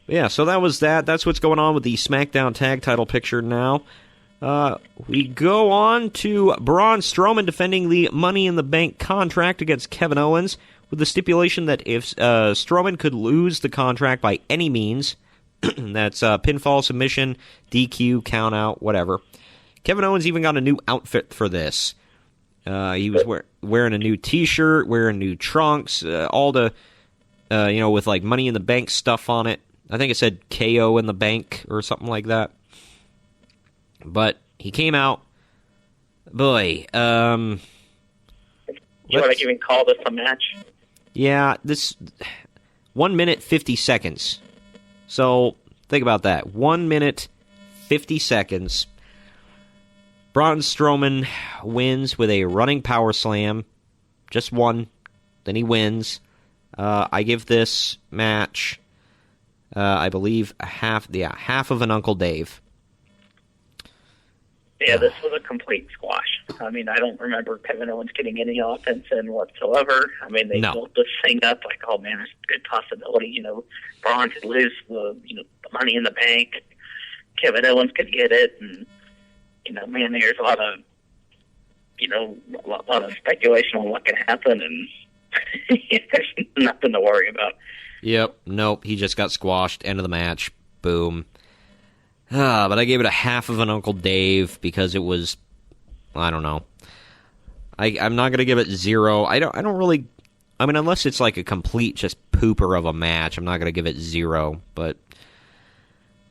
S5: Yeah, so that was that. That's what's going on with the SmackDown tag title picture now. We go on to Braun Strowman defending the Money in the Bank contract against Kevin Owens, with the stipulation that if Strowman could lose the contract by any means, that's pinfall, submission, DQ, countout, whatever. Kevin Owens even got a new outfit for this. He was wearing a new T-shirt, wearing new trunks, all the, with like Money in the Bank stuff on it. I think it said KO in the Bank or something like that. But he came out. Boy,
S6: you want to even call this a match?
S5: Yeah, this 1 minute 50 seconds. So think about that. 1 minute 50 seconds. Braun Strowman wins with a running power slam. Just one. Then he wins. I give this match, I believe, half of an Uncle Dave.
S6: Yeah, this was a complete squash. I mean, I don't remember Kevin Owens getting any offense in whatsoever. I mean, they built this thing up like, oh man, there's a good possibility, Braun could lose the Money in the Bank. Kevin Owens could get it, and man, there's a lot of speculation on what can happen, and there's nothing to worry about.
S5: Yep, nope, he just got squashed. End of the match. Boom. But I gave it a half of an Uncle Dave because it was, I don't know. I'm not going to give it 0. I don't really, I mean, unless it's like a complete just pooper of a match, I'm not going to give it 0. But,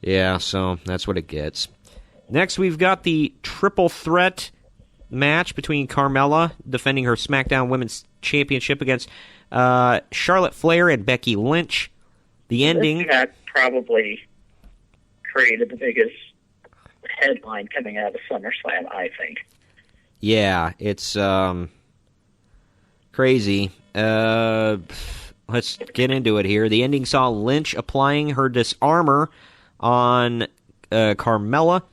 S5: yeah, so that's what it gets. Next, we've got the triple threat match between Carmella defending her SmackDown Women's Championship against Charlotte Flair and Becky Lynch. The ending...
S6: This match probably created the biggest headline coming out of SummerSlam, I think.
S5: Yeah, it's crazy. Let's get into it here. The ending saw Lynch applying her disarmor on Carmella,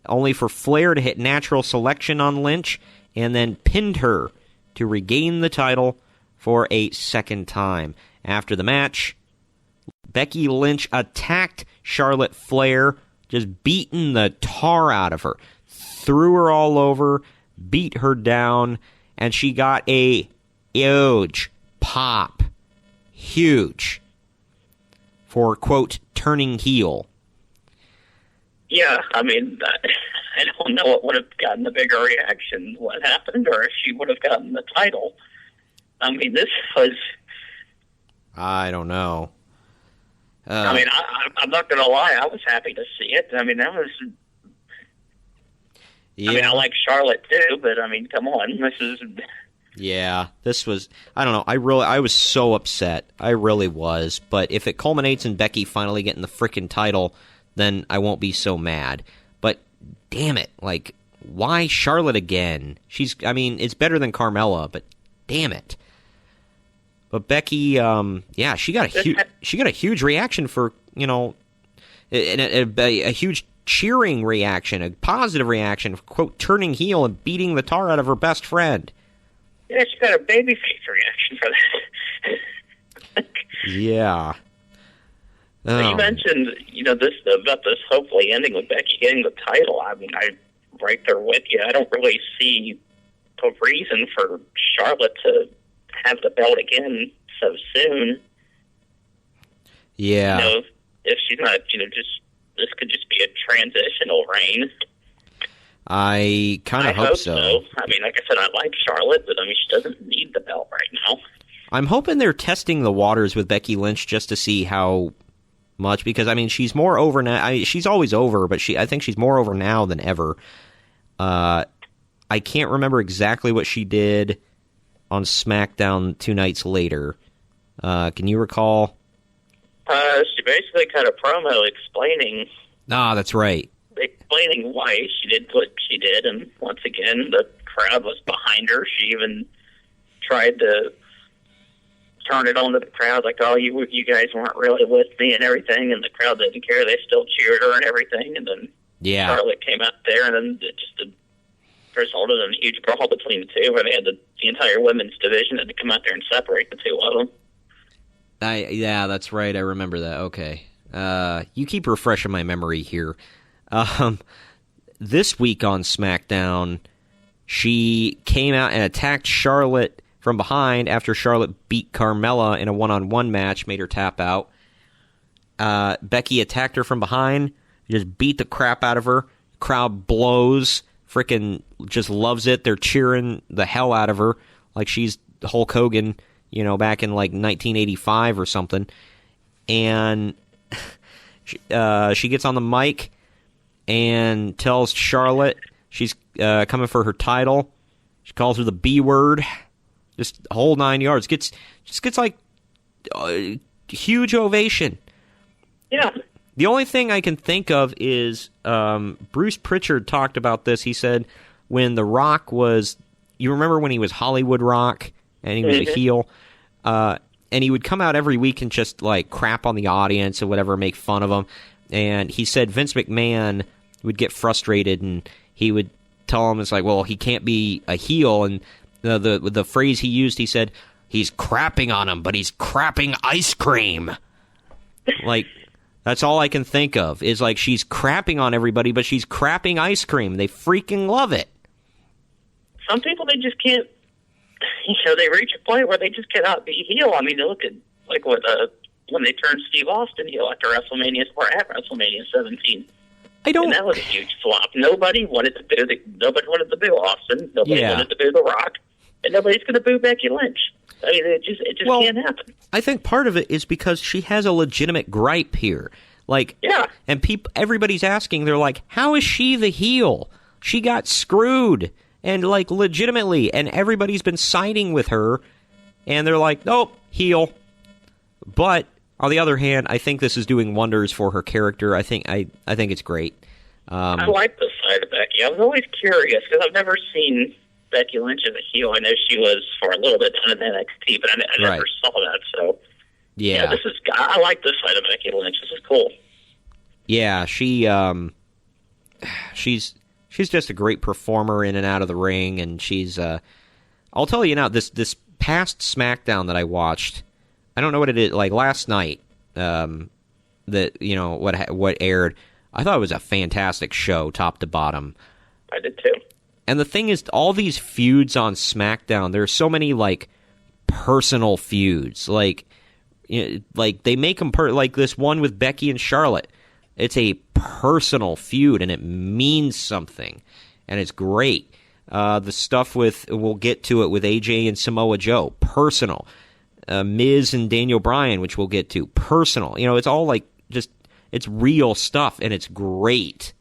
S5: only for Flair to hit natural selection on Lynch, and then pinned her to regain the title for a second time. After the match, Becky Lynch attacked Charlotte Flair, just beating the tar out of her. Threw her all over, beat her down, and she got a huge pop. Huge. For, quote, turning heel.
S6: Yeah, I mean, I don't know what would have gotten the bigger reaction, what happened, or if she would have gotten the title. I mean, this was...
S5: I don't know.
S6: I mean, I'm not going to lie, I was happy to see it. I mean, that was... Yeah. I mean, I like Charlotte too, but I mean, come on, this is...
S5: Yeah, this was... I don't know, I was so upset. I really was. But if it culminates in Becky finally getting the frickin' title, then I won't be so mad. But, damn it, like, why Charlotte again? I mean, it's better than Carmella, but damn it. But Becky, yeah, she got a huge reaction for, a huge cheering reaction, a positive reaction, quote, turning heel and beating the tar out of her best friend.
S6: Yeah, she got a babyface reaction for that.
S5: Yeah.
S6: So you mentioned, this about this hopefully ending with Becky getting the title. I mean, I'm right there with you. I don't really see a reason for Charlotte to have the belt again so soon.
S5: Yeah.
S6: If she's not, this could just be a transitional reign.
S5: I kind of hope so.
S6: I mean, like I said, I like Charlotte, but I mean, she doesn't need the belt right now.
S5: I'm hoping they're testing the waters with Becky Lynch just to see how much, because I mean, she's more over now. She's always over, but I think she's more over now than ever. I can't remember exactly what she did on SmackDown 2 nights later. Can you recall?
S6: She basically cut a promo explaining.
S5: Ah, that's right.
S6: Explaining why she did what she did, and once again, the crowd was behind her. She even tried to turn it on to the crowd, like, oh, you guys weren't really with me and everything, and the crowd didn't care. They still cheered her and everything, and then Charlotte came out there, and then it just resulted in a huge brawl between the two, where they had the entire women's division had to come out there and separate the two of them.
S5: Yeah, that's right. I remember that. Okay. You keep refreshing my memory here. this week on SmackDown, she came out and attacked Charlotte from behind after Charlotte beat Carmella in a one-on-one match, made her tap out. Becky attacked her from behind, just beat the crap out of her. Crowd blows, freaking just loves it. They're cheering the hell out of her like she's Hulk Hogan, back in like 1985 or something. And she gets on the mic and tells Charlotte she's coming for her title. She calls her the B word. Just the whole 9 yards. Gets like a huge ovation.
S6: Yeah.
S5: The only thing I can think of is Bruce Pritchard talked about this. He said when The Rock was, you remember when he was Hollywood Rock and he was a heel, and he would come out every week and just like crap on the audience or whatever, make fun of them. And he said Vince McMahon would get frustrated and he would tell him, it's like, well, he can't be a heel. And the phrase he used, he said, he's crapping on him, but he's crapping ice cream. Like, that's all I can think of, is like she's crapping on everybody, but she's crapping ice cream. They freaking love it.
S6: Some people, they just can't, they reach a point where they just cannot be heel. I mean, look at, like, when they turned Steve Austin heel after WrestleMania, or at WrestleMania 17. And that was a huge flop. Nobody wanted to boo Austin. Nobody wanted to boo The Rock. And nobody's going to boo Becky Lynch. I mean, it just can't happen.
S5: I think part of it is because she has a legitimate gripe here. Like, and everybody's asking, they're like, how is she the heel? She got screwed. And, like, legitimately. And everybody's been siding with her. And they're like, nope, heel. But on the other hand, I think this is doing wonders for her character. I think it's great.
S6: I like this side of Becky. I was always curious because I've never seen Becky Lynch as a heel. I know she was for a little bit on NXT, but I never saw that. So
S5: yeah,
S6: I like this side of Becky Lynch. This is cool.
S5: Yeah, she's just a great performer in and out of the ring, and she's. I'll tell you now, this past SmackDown that I watched, I don't know what it is. Like last night, that what aired, I thought it was a fantastic show, top to bottom.
S6: I did too.
S5: And the thing is, all these feuds on SmackDown, there's so many like personal feuds. Like they make them like this one with Becky and Charlotte. It's a personal feud, and it means something, and it's great. The stuff we'll get to it with AJ and Samoa Joe, personal. Miz and Daniel Bryan, which we'll get to, personal. It's all like it's real stuff, and it's great.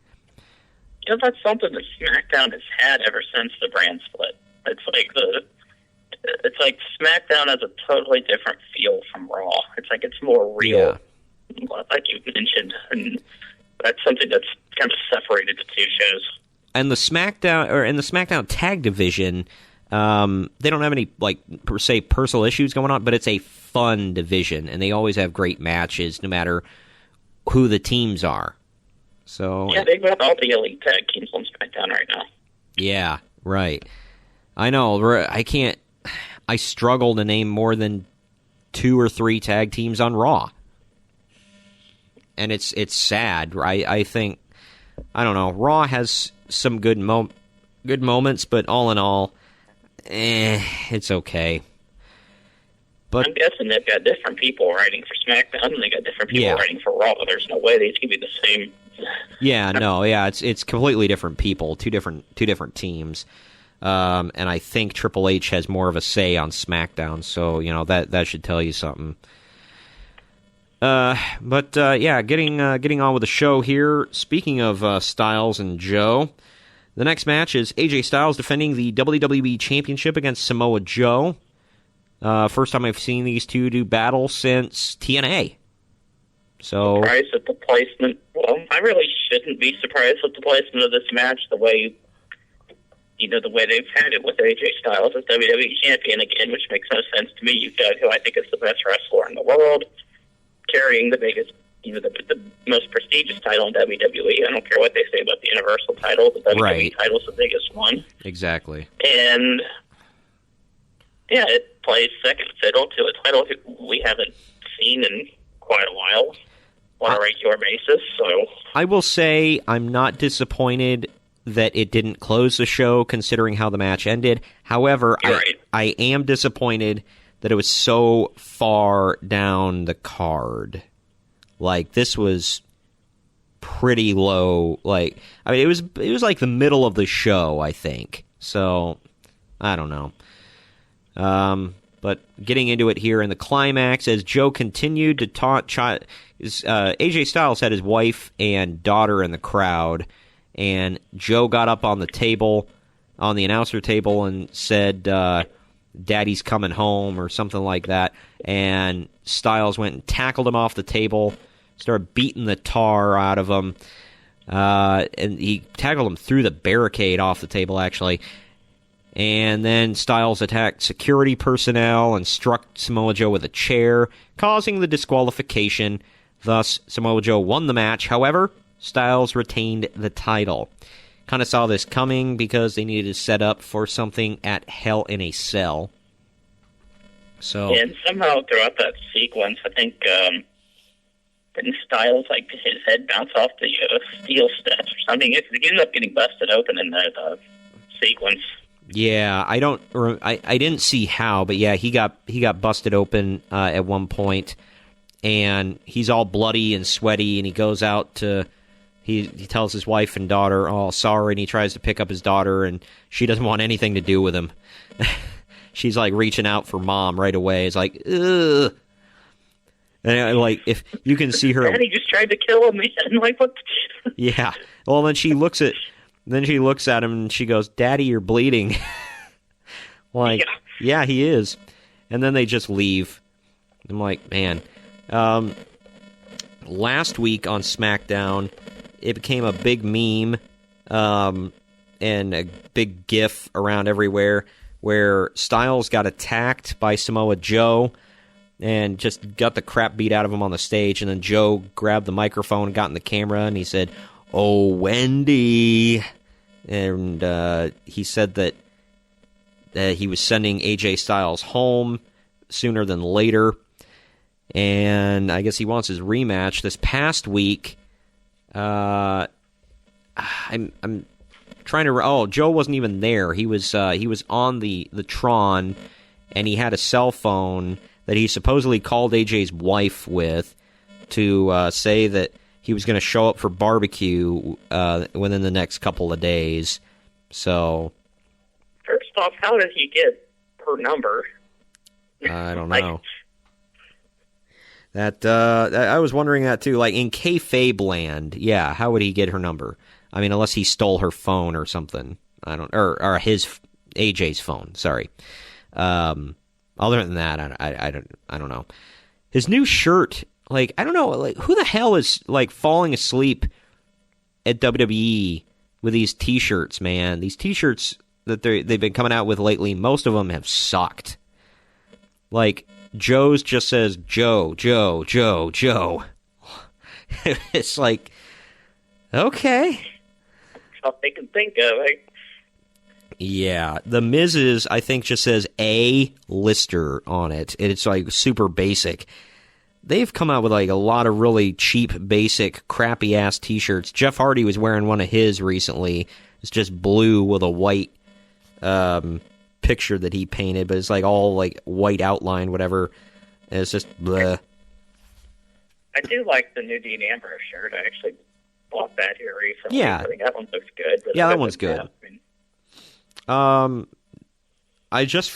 S6: That's something that SmackDown has had ever since the brand split. It's like SmackDown has a totally different feel from Raw. It's like it's more real, like you mentioned, and that's something that's kind of separated the two shows.
S5: And the SmackDown tag division, they don't have any like per se personal issues going on, but it's a fun division, and they always have great matches, no matter who the teams are. So
S6: yeah, they've got all the elite tag teams on SmackDown right now.
S5: Yeah, right. I know. I struggle to name more than 2 or 3 tag teams on Raw, and it's sad. I think, I don't know. Raw has some good moments, but all in all, it's okay. But
S6: I'm guessing they've got different people writing for SmackDown, and they got different people writing for Raw. There's no way these can be the same.
S5: It's completely different people, two different teams, and I think Triple H has more of a say on SmackDown, so that should tell you something. Getting on with the show here. Speaking of Styles and Joe, the next match is AJ Styles defending the WWE Championship against Samoa Joe. First time I've seen these two do battle since TNA. So
S6: surprised at the placement. Well, I really shouldn't be surprised at the placement of this match. The way they've had it with AJ Styles as WWE Champion again, which makes no sense to me. You've got who I think is the best wrestler in the world, carrying the biggest, the most prestigious title in WWE. I don't care what they say about the Universal title. The WWE title's the biggest one.
S5: Exactly.
S6: And yeah, it plays second fiddle to a title we haven't seen in quite a while on a regular basis. So
S5: I will say I'm not disappointed that it didn't close the show considering how the match ended. However, I am disappointed that it was so far down the card. Like, this was pretty low. Like, I mean, it was like the middle of the show, I think. So, I don't know. But getting into it here in the climax, as Joe continued to taunt AJ Styles had his wife and daughter in the crowd, and Joe got up on the table, on the announcer table, and said, Daddy's coming home, or something like that, and Styles went and tackled him off the table, started beating the tar out of him, and he tackled him through the barricade off the table, actually. And then Styles attacked security personnel and struck Samoa Joe with a chair, causing the disqualification. Thus, Samoa Joe won the match. However, Styles retained the title. Kind of saw this coming because they needed to set up for something at Hell in a Cell. So,
S6: and somehow throughout that sequence, I think didn't Styles, like, his head bounce off the steel steps or something? He ended up getting busted open in that sequence.
S5: Yeah, I didn't see how, but yeah, he got busted open at one point, and he's all bloody and sweaty, and he goes out to he tells his wife and daughter, "Oh, sorry," and he tries to pick up his daughter, and she doesn't want anything to do with him. She's like reaching out for mom right away. It's like, ugh. And like, if you can see her,
S6: Daddy just tried to kill him. And like, what?
S5: Yeah. Well, then she looks at him and she goes, "Daddy, you're bleeding." Like, yeah, he is. And then they just leave. I'm like, man. Last week on SmackDown, it became a big meme and a big gif around everywhere where Styles got attacked by Samoa Joe and just got the crap beat out of him on the stage. And then Joe grabbed the microphone and got in the camera and he said, "Oh, Wendy." And he said that he was sending AJ Styles home sooner than later. And I guess he wants his rematch. This past week, I'm trying to... Oh, Joe wasn't even there. He was on the Tron, and he had a cell phone that he supposedly called AJ's wife with to say that he was going to show up for barbecue within the next couple of days. So,
S6: first off, how did he get her number?
S5: I don't know. That I was wondering that too. Like in kayfabe land, yeah, how would he get her number? I mean, unless he stole her phone or something. I don't, or his AJ's phone. Sorry. Other than that, I don't know. His new shirt. Like, I don't know, like, who the hell is, like, falling asleep at WWE with these T-shirts, man? These T-shirts that they've been coming out with lately, most of them have sucked. Like, Joe's just says, Joe, Joe, Joe, Joe. It's like, okay.
S6: That's all they can think of, right?
S5: Yeah, the Miz's, I think, just says A-lister on it. It's, like, super basic. They've come out with like a lot of really cheap, basic, crappy-ass T-shirts. Jeff Hardy was wearing one of his recently. It's just blue with a white picture that he painted, but it's like all like white outline, whatever. And it's just bleh.
S6: I do like the new Dean Ambrose shirt. I actually bought that here recently.
S5: Yeah.
S6: I think that one looks good.
S5: Yeah, that one's good. I just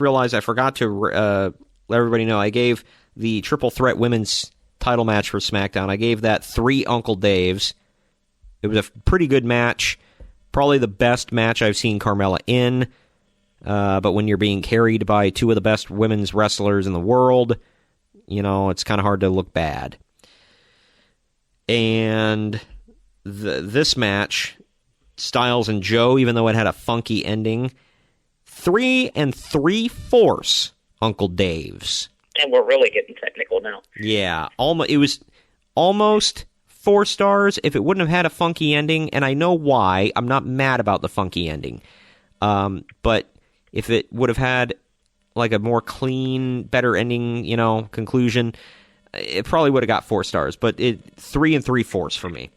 S5: realized I forgot to let everybody know I gave the Triple Threat Women's title match for SmackDown. I gave that 3 Uncle Daves. It was a pretty good match. Probably the best match I've seen Carmella in. But when you're being carried by 2 of the best women's wrestlers in the world, you know, it's kind of hard to look bad. And this match, Styles and Joe, even though it had a funky ending, 3 3/4 Uncle Daves.
S6: And we're really getting technical now.
S5: Yeah, it was almost 4 stars if it wouldn't have had a funky ending, and I know why. I'm not mad about the funky ending. But if it would have had like a more clean, better ending, you know, conclusion, it probably would have got 4 stars. But 3 3/4 for me.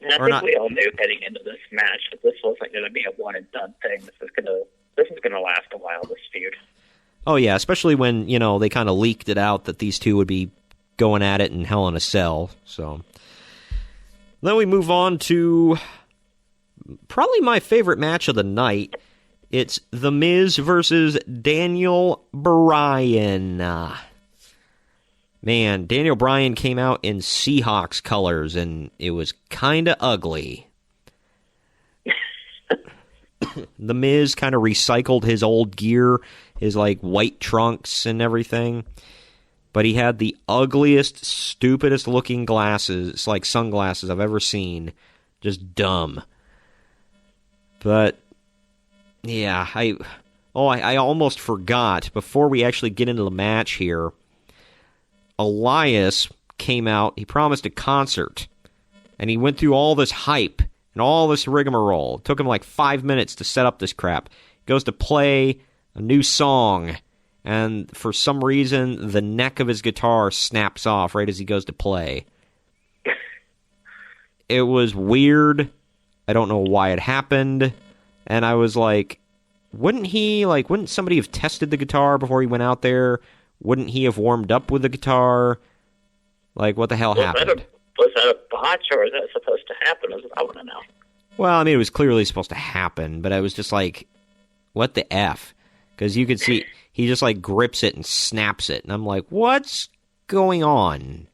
S6: And I think we all knew heading into this match that this wasn't going to be a one-and-done thing. This is going to last a while, this feud.
S5: Oh, yeah, especially when, they kind of leaked it out that these two would be going at it in Hell in a Cell. So then we move on to probably my favorite match of the night. It's The Miz versus Daniel Bryan. Man, Daniel Bryan came out in Seahawks colors, and it was kind of ugly. The Miz kind of recycled his old gear, his, white trunks and everything. But he had the ugliest, stupidest-looking glasses, sunglasses I've ever seen. Just dumb. But, yeah, I almost forgot, before we actually get into the match here, Elias came out, he promised a concert, and he went through all this hype and all this rigmarole. It took him 5 minutes to set up this crap. He goes to play a new song, and for some reason, the neck of his guitar snaps off right as he goes to play. It was weird. I don't know why it happened, and I was like, wouldn't somebody have tested the guitar before he went out there? Wouldn't he have warmed up with the guitar? What the hell happened?
S6: Was that a botch, or was that supposed to happen? I want to know.
S5: Well, it was clearly supposed to happen, but I was just what the F? Because you could see, he just, grips it and snaps it, and I'm like, what's going on?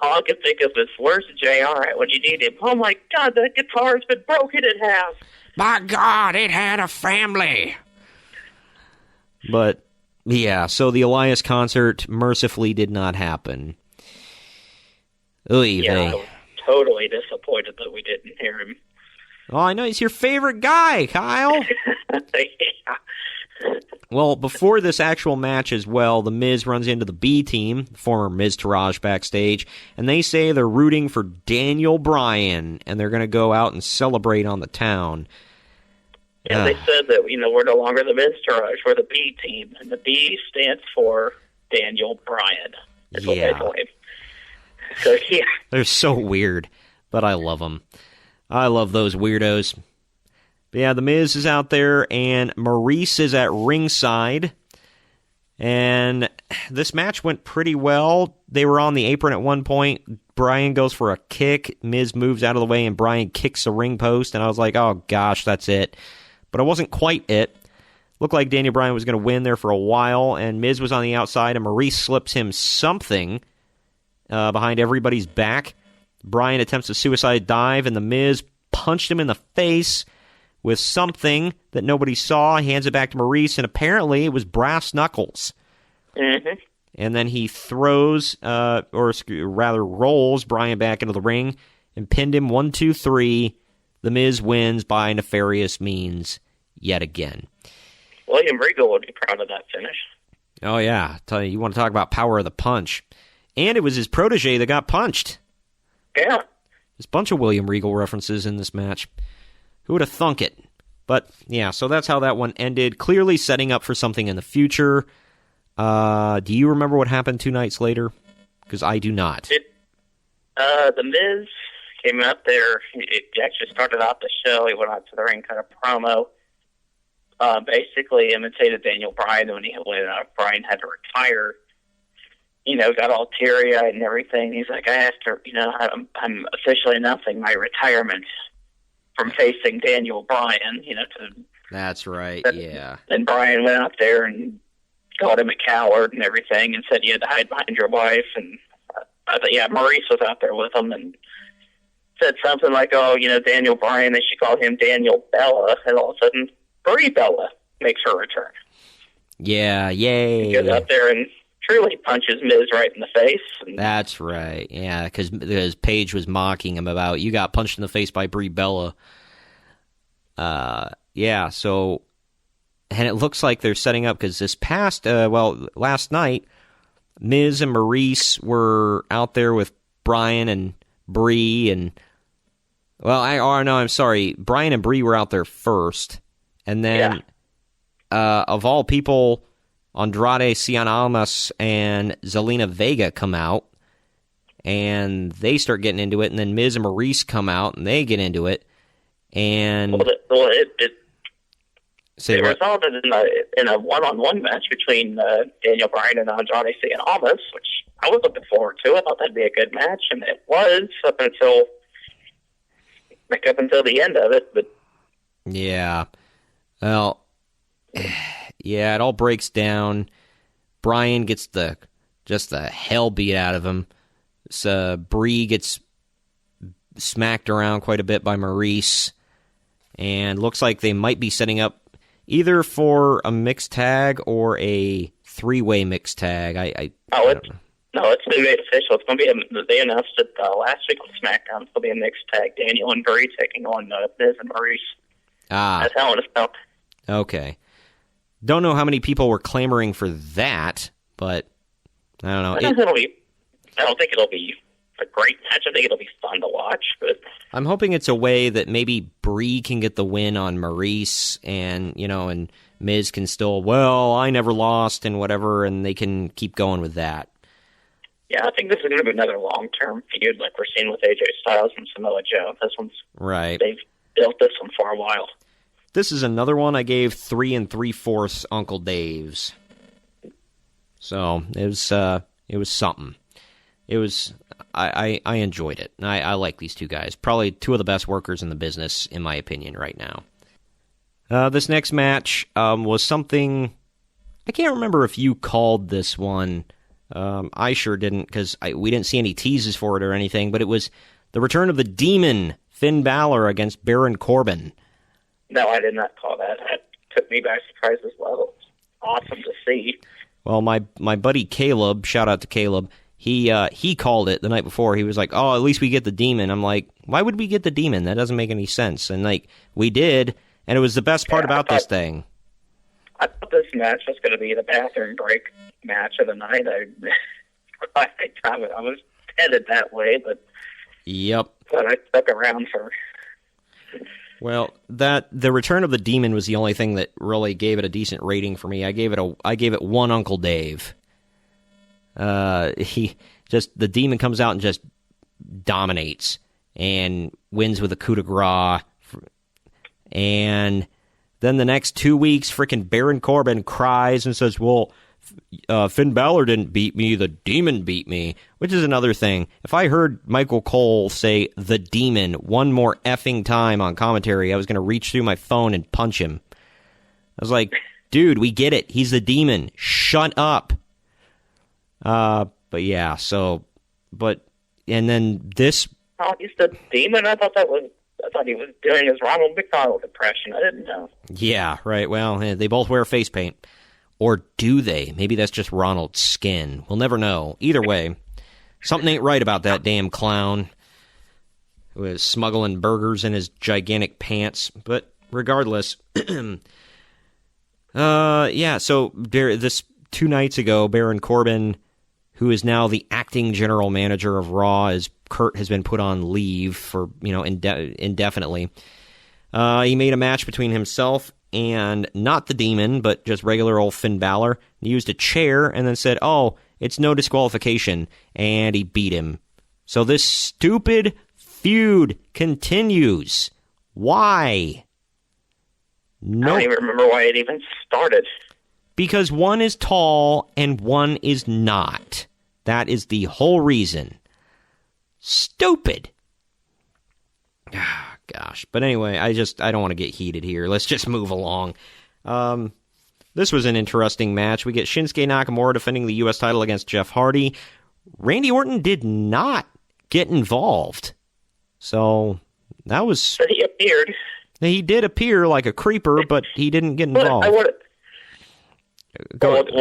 S6: All I can think of is, where's JR at when you need him? Oh my God, the guitar's been broken in half.
S5: My God, it had a family. But, yeah, so the Elias concert mercifully did not happen.
S6: Yeah, I was totally disappointed that we didn't hear him.
S5: Oh, I know, he's your favorite guy, Kyle.
S6: Yeah.
S5: Well, before this actual match as well, The Miz runs into the B team, former Miz Taraj backstage, and they say they're rooting for Daniel Bryan, and they're going to go out and celebrate on the town.
S6: Yeah, they said that, we're no longer the Miz Taraj, we're the B team, and the B stands for Daniel Bryan. That's what they claim. So, yeah.
S5: They're so weird, but I love them. I love those weirdos. But yeah, The Miz is out there, and Maurice is at ringside. And this match went pretty well. They were on the apron at one point. Bryan goes for a kick. Miz moves out of the way, and Bryan kicks a ring post. And I was like, oh, gosh, that's it. But it wasn't quite it. Looked like Daniel Bryan was going to win there for a while, and Miz was on the outside, and Maurice slips him something behind everybody's back. Bryan attempts a suicide dive, and The Miz punched him in the face with something that nobody saw. He hands it back to Maurice, and apparently it was brass knuckles.
S6: Mm-hmm.
S5: And then he throws, or rather rolls, Bryan back into the ring and pinned him 1, 2, 3. The Miz wins by nefarious means yet again.
S6: William Regal would be proud of that finish.
S5: Oh, yeah. Tell you want to talk about power of the punch. And it was his protege that got punched.
S6: Yeah.
S5: There's a bunch of William Regal references in this match. Who would have thunk it? But, yeah, so that's how that one ended. Clearly setting up for something in the future. Do you remember what happened 2 nights later? Because I do not.
S6: The Miz came up there. He actually started out the show. He went out to the ring, cut a promo. Basically imitated Daniel Bryan when Bryan had to retire. Got all teary-eyed and everything. He's like, I asked her, I'm officially announcing my retirement from facing Daniel Bryan,
S5: That's right, yeah.
S6: And Bryan went out there and called him a coward and everything and said you had to hide behind your wife. And Maurice was out there with him and said something like, Daniel Bryan, they should call him Daniel Bella. And all of a sudden, Brie Bella makes her return.
S5: Yeah, yay.
S6: He goes out there and truly punches Miz right in the face.
S5: That's right, yeah, because Paige was mocking him about, you got punched in the face by Brie Bella. Yeah, so, and it looks like they're setting up, because last night, Miz and Maurice were out there with Bryan and Brie, and, I'm sorry, Bryan and Brie were out there first, and then, of all people, Andrade Cien Almas and Zelina Vega come out, and they start getting into it, and then Miz and Maurice come out, and they get into it, and...
S6: It resulted in a one-on-one match between Daniel Bryan and Andrade Cien Almas, which I was looking forward to. I thought that'd be a good match, and it was up until the end of it. But
S5: yeah, well, yeah, it all breaks down. Bryan gets the hell beat out of him. So Bree gets smacked around quite a bit by Maurice, and looks like they might be setting up either for a mixed tag or a three-way mixed tag.
S6: It's been made official. It's going to be. They announced it last week on SmackDown. It's going to be a mixed tag. Daniel and Brie taking on Miz and Maurice. That's how it's felt.
S5: Okay. Don't know how many people were clamoring for that, but I don't know.
S6: I don't think it'll be a great match. I think it'll be fun to watch, but
S5: I'm hoping it's a way that maybe Bree can get the win on Maurice, and and Miz can still, I never lost and whatever, and they can keep going with that.
S6: Yeah, I think this is going to be another long-term feud like we're seeing with AJ Styles and Samoa Joe. This one's
S5: right.
S6: They've built this one for a while.
S5: This is another one I gave 3 3/4 Uncle Dave's. So it was something. It was. I enjoyed it. I like these two guys. Probably two of the best workers in the business, in my opinion, right now. This next match was something... I can't remember if you called this one. I sure didn't, because we didn't see any teases for it or anything, but it was the return of the Demon, Finn Balor, against Baron Corbin.
S6: No, I did not call that. That took me by surprise as well. It was awesome to see.
S5: Well, my buddy Caleb, shout out to Caleb, he called it the night before. He was like, at least we get the Demon. I'm like, why would we get the Demon? That doesn't make any sense. And we did, and it was the best part about this thing.
S6: I thought this match was going to be the bathroom break match of the night. I was headed that way, but
S5: yep.
S6: But I stuck around for.
S5: Well, the return of the Demon was the only thing that really gave it a decent rating for me. I gave it 1 Uncle Dave. The Demon comes out and just dominates and wins with a coup de grace, and then the next 2 weeks, frickin' Baron Corbin cries and says, Finn Balor didn't beat me, the Demon beat me, which is another thing. If I heard Michael Cole say the Demon one more effing time on commentary, I was going to reach through my phone and punch him. I was like, dude, we get it. He's the Demon. Shut up. But yeah, and then this...
S6: Oh, he's the Demon? I thought he was doing his Ronald McDonald impression. I didn't know.
S5: Yeah, right. Well, they both wear face paint. Or do they? Maybe that's just Ronald's skin. We'll never know. Either way, something ain't right about that damn clown who is smuggling burgers in his gigantic pants. But regardless, so this 2 nights ago, Baron Corbin, who is now the acting general manager of Raw, as Kurt has been put on leave for indefinitely. He made a match between himself and not the Demon, but just regular old Finn Balor. He used a chair and then said, it's no disqualification, and he beat him. So this stupid feud continues. Why?
S6: No. I don't even remember why it even started.
S5: Because one is tall and one is not. That is the whole reason. Stupid. Gosh. But anyway, I don't want to get heated here. Let's just move along. This was an interesting match. We get Shinsuke Nakamura defending the U.S. title against Jeff Hardy. Randy Orton did not get involved. So, that was...
S6: But he appeared.
S5: He did appear like a creeper, but he didn't get involved.
S6: We'll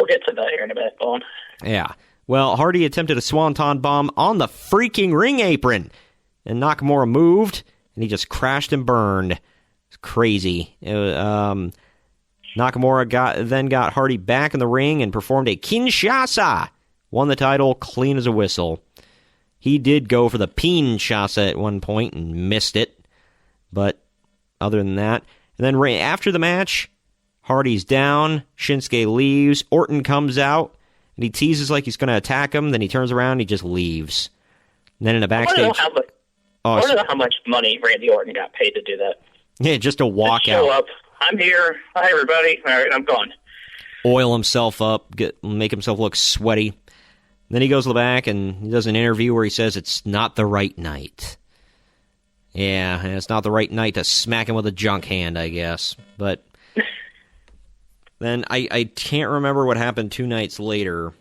S6: get to that here in a bit, Vaughn.
S5: Yeah. Well, Hardy attempted a swanton bomb on the freaking ring apron, and Nakamura moved, and he just crashed and burned. It's crazy. Nakamura got Hardy back in the ring and performed a Kinshasa. Won the title clean as a whistle. He did go for the Pinshasa at one point and missed it. But other than that, and then right after the match, Hardy's down, Shinsuke leaves, Orton comes out, and he teases like he's going to attack him, then he turns around and he just leaves. And then in the backstage...
S6: I want to know how much money Randy Orton got paid to do that.
S5: Yeah, just to walk
S6: show
S5: out.
S6: Up. I'm here. Hi, everybody. All right, I'm gone.
S5: Oil himself up, make himself look sweaty. Then he goes to the back and he does an interview where he says it's not the right night. Yeah, and it's not the right night to smack him with a junk hand, I guess. But then I can't remember what happened 2 nights later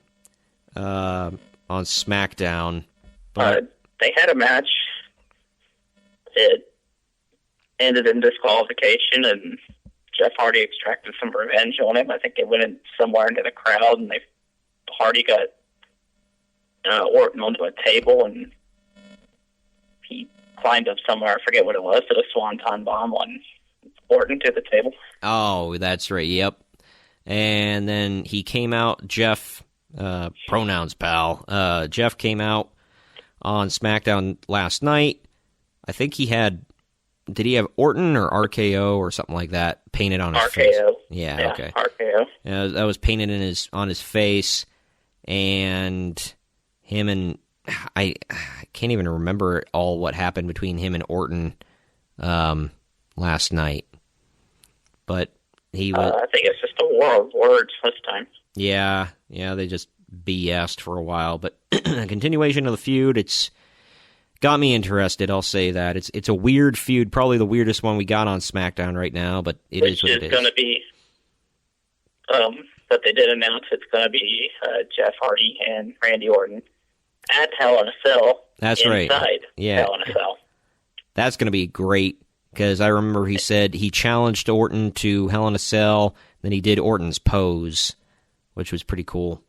S5: on SmackDown. But
S6: they had a match. It ended in disqualification, and Jeff Hardy extracted some revenge on him. I think they went in somewhere into the crowd, and Hardy got Orton onto a table, and he climbed up somewhere. I forget what it was. Did a swanton bomb on Orton to the table.
S5: Oh, that's right. Yep. And then he came out. Jeff, pronouns pal. Jeff came out on SmackDown last night. I think he had. Did he have Orton or RKO or something like that painted on his face?
S6: RKO.
S5: Yeah. Okay.
S6: RKO.
S5: Yeah, that was painted on his face, and him and I can't even remember all what happened between him and Orton last night. But he was.
S6: I think it's just a war of words this time.
S5: Yeah, they just BS'd for a while, but a continuation of the feud. It's got me interested. I'll say that it's a weird feud, probably the weirdest one we got on SmackDown right now. But it is what it is.
S6: Which is going to be. But they did announce it's going to be Jeff Hardy and Randy Orton at Hell in a Cell.
S5: That's
S6: inside
S5: right. Yeah,
S6: Hell in a Cell.
S5: That's going to be great because I remember he said he challenged Orton to Hell in a Cell. Then he did Orton's pose, which was pretty cool.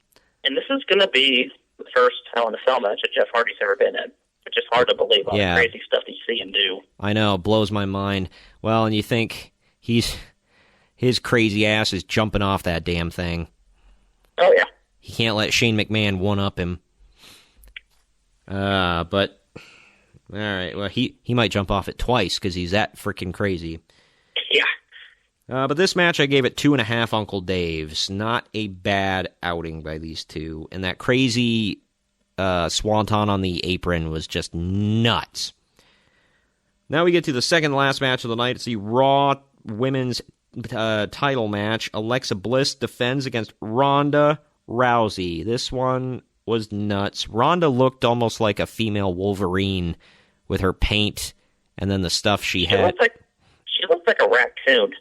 S6: And this is going to be the first Hell in a Cell match that Jeff Hardy's ever been in, which is hard to believe all the crazy stuff that you see him do.
S5: I know, blows my mind. Well, and you think his crazy ass is jumping off that damn thing.
S6: Oh, yeah.
S5: He can't let Shane McMahon one-up him. But, all right, well, he might jump off it twice because he's that freaking crazy.
S6: Yeah.
S5: But this match, I gave it 2.5 Uncle Daves. Not a bad outing by these two. And that crazy swanton on the apron was just nuts. Now we get to the second last match of the night. It's the Raw Women's title match. Alexa Bliss defends against Ronda Rousey. This one was nuts. Ronda looked almost like a female Wolverine with her paint and then the stuff she had.
S6: She looked like a raccoon.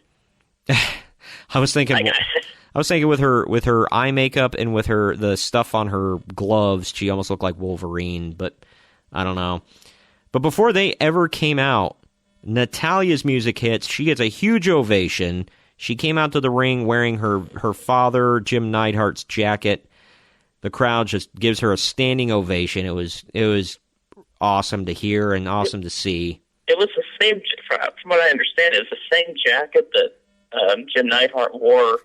S5: I was thinking with her eye makeup and with the stuff on her gloves, she almost looked like Wolverine, but I don't know. But before they ever came out, Natalia's music hits. She gets a huge ovation. She came out to the ring wearing her father, Jim Neidhart's jacket. The crowd just gives her a standing ovation. It was awesome to hear and awesome to see.
S6: It was the same, from what I understand, it was the same jacket that Jim Neidhart wore.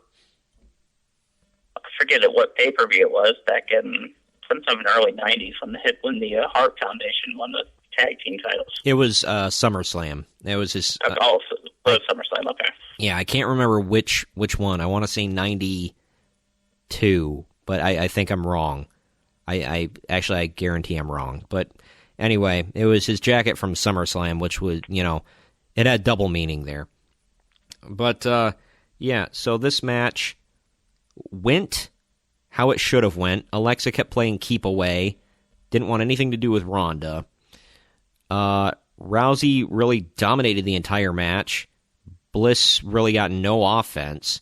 S6: I forget at what pay-per-view it was back in sometime in the early '90s when the Hart Foundation won the tag team titles.
S5: It was SummerSlam. It was his.
S6: SummerSlam. Okay.
S5: Yeah, I can't remember which one. I want to say 92, but I think I'm wrong. I guarantee I'm wrong. But anyway, it was his jacket from SummerSlam, which was, it had double meaning there. But yeah, so this match went how it should have went. Alexa kept playing keep away. Didn't want anything to do with Ronda. Rousey really dominated the entire match. Bliss really got no offense.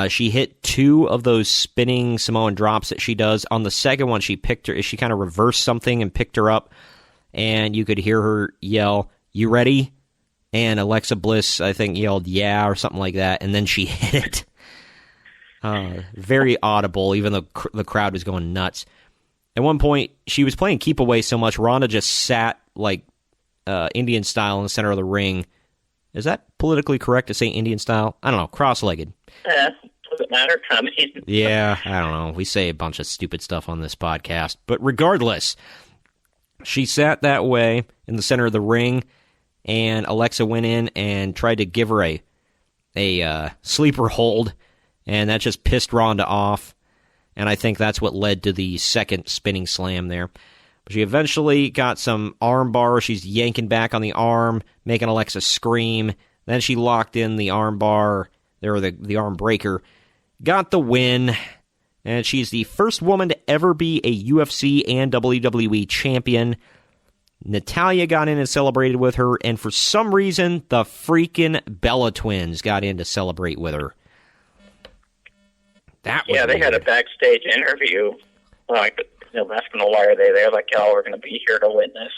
S5: She hit 2 of those spinning Samoan drops that she does. On the second one, she kind of reversed something and picked her up, and you could hear her yell, "You ready?" And Alexa Bliss, I think, yelled, "Yeah," or something like that, and then she hit it. Very audible, even though the crowd was going nuts. At one point, she was playing keep away so much, Ronda just sat like Indian style in the center of the ring. Is that politically correct to say Indian style? I don't know, cross-legged.
S6: Does it matter? I mean,
S5: yeah, I don't know. We say a bunch of stupid stuff on this podcast. But regardless, she sat that way in the center of the ring, and Alexa went in and tried to give her a sleeper hold, and that just pissed Ronda off. And I think that's what led to the second spinning slam there. But she eventually got some arm bar. She's yanking back on the arm, making Alexa scream. Then she locked in the arm bar, or the arm breaker. Got the win. And she's the first woman to ever be a UFC and WWE champion. Natalya got in and celebrated with her, and for some reason, the freaking Bella Twins got in to celebrate with her. That was
S6: they had a backstage interview, like, asking them, why are they there? Like, we're going to be here to witness,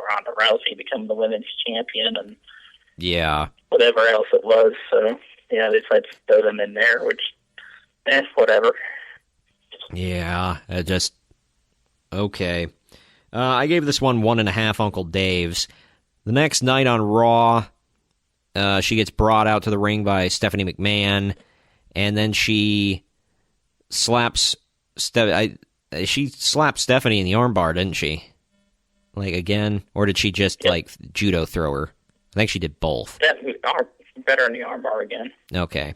S6: Ronda Rousey become the women's champion and whatever else it was. So, they decided to throw them in there, which, whatever.
S5: Yeah, okay. I gave this one 1.5 Uncle Dave's. The next night on Raw, she gets brought out to the ring by Stephanie McMahon, and then she slaps Stephanie in the armbar, didn't she? Like, again? Or did she just, judo throw her? I think she did both.
S6: Better in the armbar again.
S5: Okay.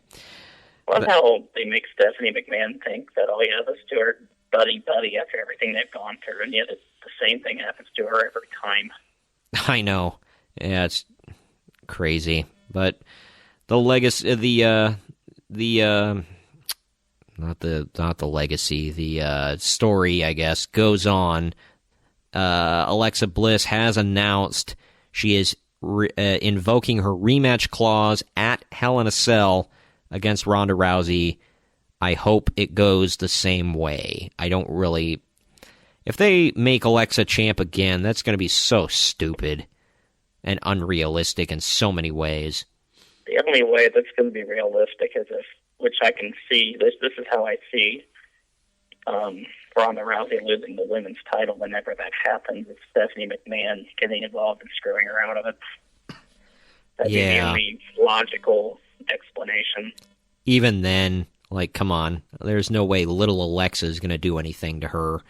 S6: Well, that's how they make Stephanie McMahon think that, let's do her buddy after everything they've gone through, and yet the same thing happens to her every time.
S5: I know. Yeah, it's crazy. But the legacy, not the legacy, the story, I guess, goes on. Alexa Bliss has announced she is invoking her rematch clause at Hell in a Cell against Ronda Rousey. I hope it goes the same way. I don't really... If they make Alexa champ again, that's going to be so stupid and unrealistic in so many ways.
S6: The only way that's going to be realistic is which I can see, this is how I see Ronda Rousey losing the women's title whenever that happens. It's Stephanie McMahon getting involved and screwing her out of it. That'd be the only logical explanation.
S5: Even then, come on. There's no way little Alexa is going to do anything to her.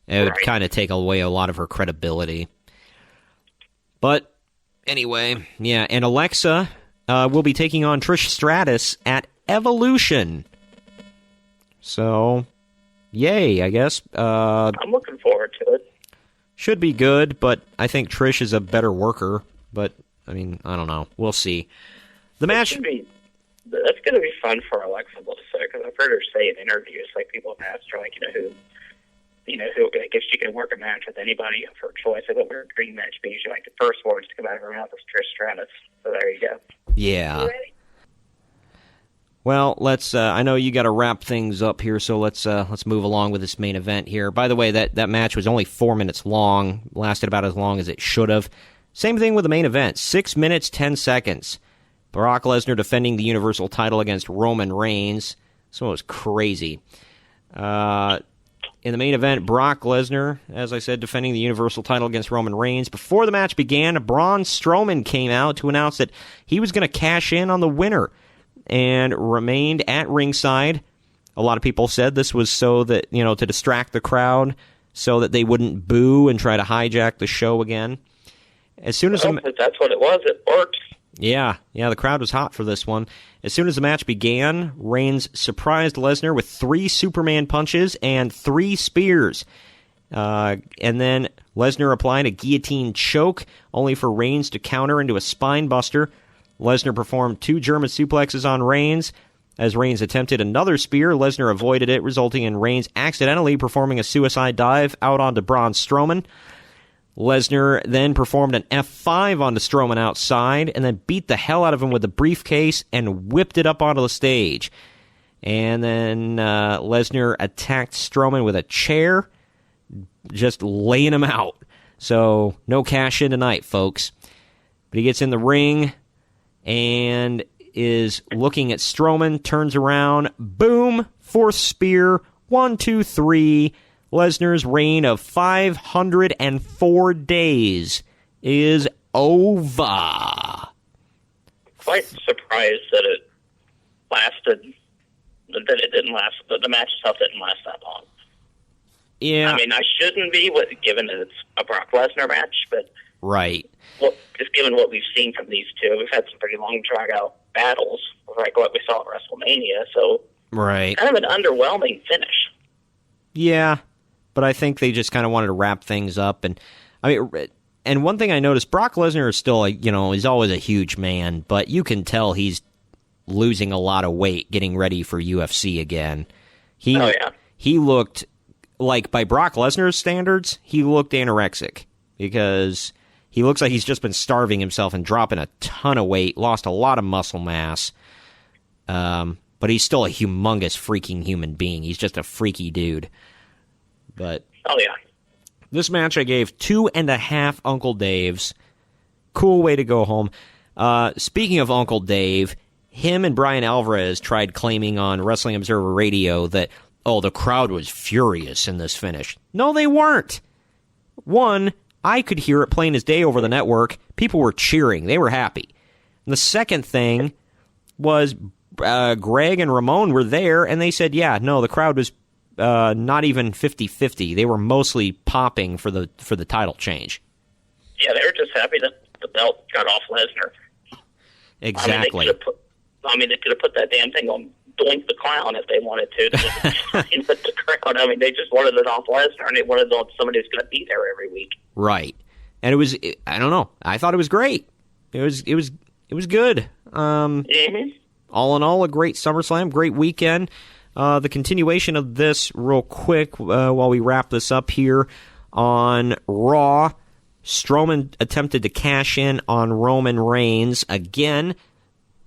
S5: It would kind of take away a lot of her credibility. But anyway, and Alexa will be taking on Trish Stratus at Evolution. So, yay, I guess.
S6: I'm looking forward to it.
S5: Should be good, but I think Trish is a better worker. But, I mean, I don't know. We'll see. The match...
S6: That's going to be fun for Alexa Bliss, because I've heard her say in interviews, people have asked her, who I guess she can work a match with anybody of her choice. What would her dream match be? She the first words to come out of her mouth was Trish Stratus. So there you go.
S5: Yeah. Well, let's. I know you got to wrap things up here, so let's move along with this main event here. By the way, that match was only 4 minutes long, lasted about as long as it should have. Same thing with the main event, 6 minutes 10 seconds. Brock Lesnar defending the Universal title against Roman Reigns. So it was crazy. In the main event, Brock Lesnar, as I said, defending the Universal title against Roman Reigns. Before the match began, Braun Strowman came out to announce that he was going to cash in on the winner and remained at ringside. A lot of people said this was so that, to distract the crowd so that they wouldn't boo and try to hijack the show again. As soon as
S6: if that's what it was, it worked.
S5: Yeah, the crowd was hot for this one. As soon as the match began, Reigns surprised Lesnar with 3 Superman punches and 3 spears. And then Lesnar applied a guillotine choke, only for Reigns to counter into a spine buster. Lesnar performed 2 German suplexes on Reigns. As Reigns attempted another spear, Lesnar avoided it, resulting in Reigns accidentally performing a suicide dive out onto Braun Strowman. Lesnar then performed an F5 onto Strowman outside and then beat the hell out of him with a briefcase and whipped it up onto the stage. And then Lesnar attacked Strowman with a chair, just laying him out. So no cash in tonight, folks. But he gets in the ring and is looking at Strowman, turns around, boom, 4th spear, 1, 2, 3. Lesnar's reign of 504 days is over.
S6: Quite surprised that it lasted, that it didn't last, that the match itself didn't last that long.
S5: Yeah.
S6: I mean, I shouldn't be, given that it's a Brock Lesnar match, but...
S5: Right.
S6: Well, just given what we've seen from these two, we've had some pretty long, drag-out battles, like what we saw at WrestleMania, so...
S5: Right.
S6: Kind of an underwhelming finish.
S5: Yeah. but I think they just kind of wanted to wrap things up. And I mean, and one thing I noticed, Brock Lesnar is still, he's always a huge man, but you can tell he's losing a lot of weight getting ready for UFC again. He looked like, by Brock Lesnar's standards, he looked anorexic because he looks like he's just been starving himself and dropping a ton of weight, lost a lot of muscle mass. But he's still a humongous freaking human being. He's just a freaky dude. But this match I gave 2.5 Uncle Daves. Cool way to go home. Speaking of Uncle Dave, him and Brian Alvarez tried claiming on Wrestling Observer Radio that, the crowd was furious in this finish. No, they weren't. One, I could hear it plain as day over the network. People were cheering. They were happy. And the second thing was Greg and Ramon were there, and they said, the crowd was not even 50-50. They were mostly popping for the title change. Yeah, they were just happy that the belt got off Lesnar. Exactly. They could have put that damn thing on Doink the Clown if they wanted to. The crowd. They just wanted it off Lesnar, and they wanted it on somebody who's going to be there every week. Right. And it was, I don't know. I thought it was great. It was good. All in all, a great SummerSlam, great weekend. The continuation of this real quick while we wrap this up here on Raw. Strowman attempted to cash in on Roman Reigns again.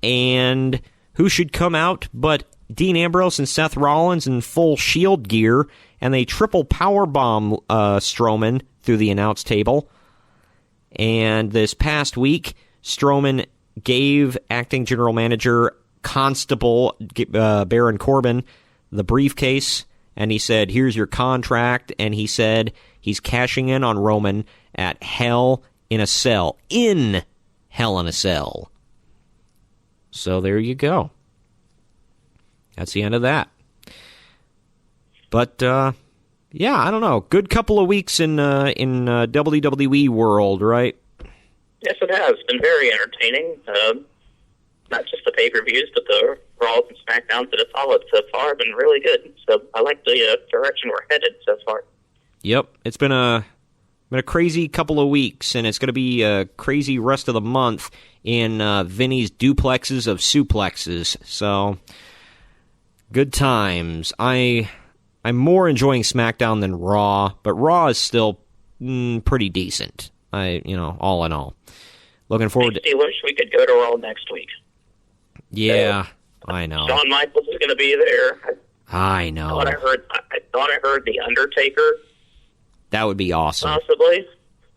S5: And who should come out but Dean Ambrose and Seth Rollins in full Shield gear, and they triple powerbomb Strowman through the announce table. And this past week, Strowman gave acting general manager Constable Baron Corbin the briefcase, and he said, here's your contract, and he said he's cashing in on Roman at Hell in a Cell. In Hell in a Cell. So there you go. That's the end of that. But, I don't know. Good couple of weeks in WWE world, right? Yes, it has. It's been very entertaining. Not just the pay-per-views, but the Raws and SmackDowns that have followed so far have been really good. So I like the direction we're headed so far. Yep. It's been a crazy couple of weeks, and it's going to be a crazy rest of the month in Vinny's duplexes of suplexes. So, good times. I'm more enjoying SmackDown than Raw, but Raw is still pretty decent. All in all. Looking forward to... I wish we could go to Raw next week. Yeah, I know. Shawn Michaels is going to be there. I know. I thought I heard The Undertaker. That would be awesome. Possibly.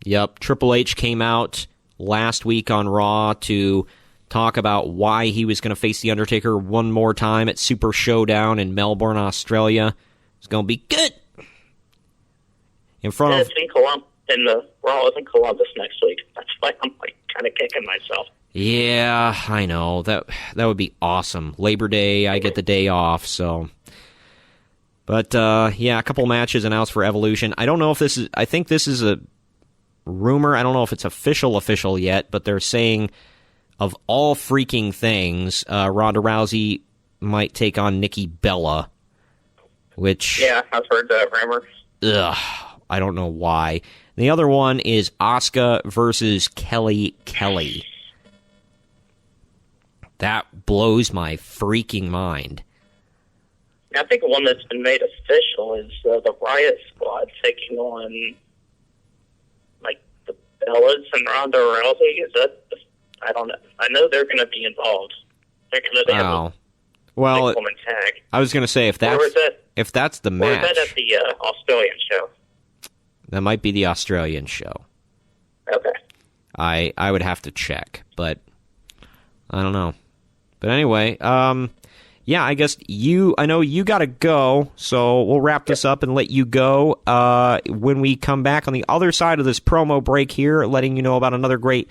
S5: Yep. Triple H came out last week on Raw to talk about why he was going to face The Undertaker one more time at Super Showdown in Melbourne, Australia. It's going to be good. In front of... And the Raw is in Columbus next week. That's why I'm kind of kicking myself. Yeah, I know. That would be awesome. Labor Day, I get the day off, so... But, a couple matches announced for Evolution. I don't know if this is... I think this is a rumor. I don't know if it's official yet, but they're saying, of all freaking things, Ronda Rousey might take on Nikki Bella, which... Yeah, I've heard that rumor. Ugh, I don't know why. The other one is Asuka versus Kelly. That blows my freaking mind. I think one that's been made official is the Riot Squad taking on, the Bellas and Ronda Rousey. Is that? I don't know. I know they're going to be involved. They're going to have a woman tag. I was going to say if that's the match. Or is that at the Australian show? That might be the Australian show. Okay. I would have to check, but I don't know. But anyway, I guess I know you got to go, so we'll wrap this up and let you go. When we come back on the other side of this promo break here, letting you know about another great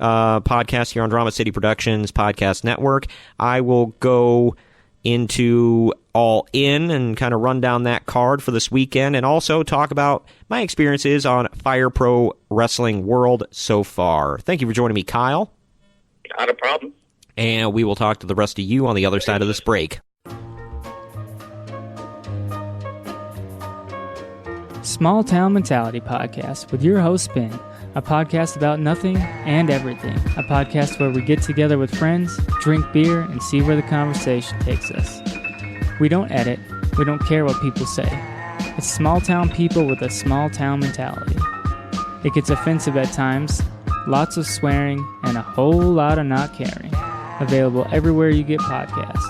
S5: podcast here on Drama City Productions Podcast Network, I will go into All In and kind of run down that card for this weekend and also talk about my experiences on Fire Pro Wrestling World so far. Thank you for joining me, Kyle. Not a problem. And we will talk to the rest of you on the other side of this break.
S7: Small Town Mentality Podcast with your host, Ben. A podcast about nothing and everything. A podcast where we get together with friends, drink beer, and see where the conversation takes us. We don't edit. We don't care what people say. It's small town people with a small town mentality. It gets offensive at times, lots of swearing, and a whole lot of not caring. Available everywhere you get podcasts.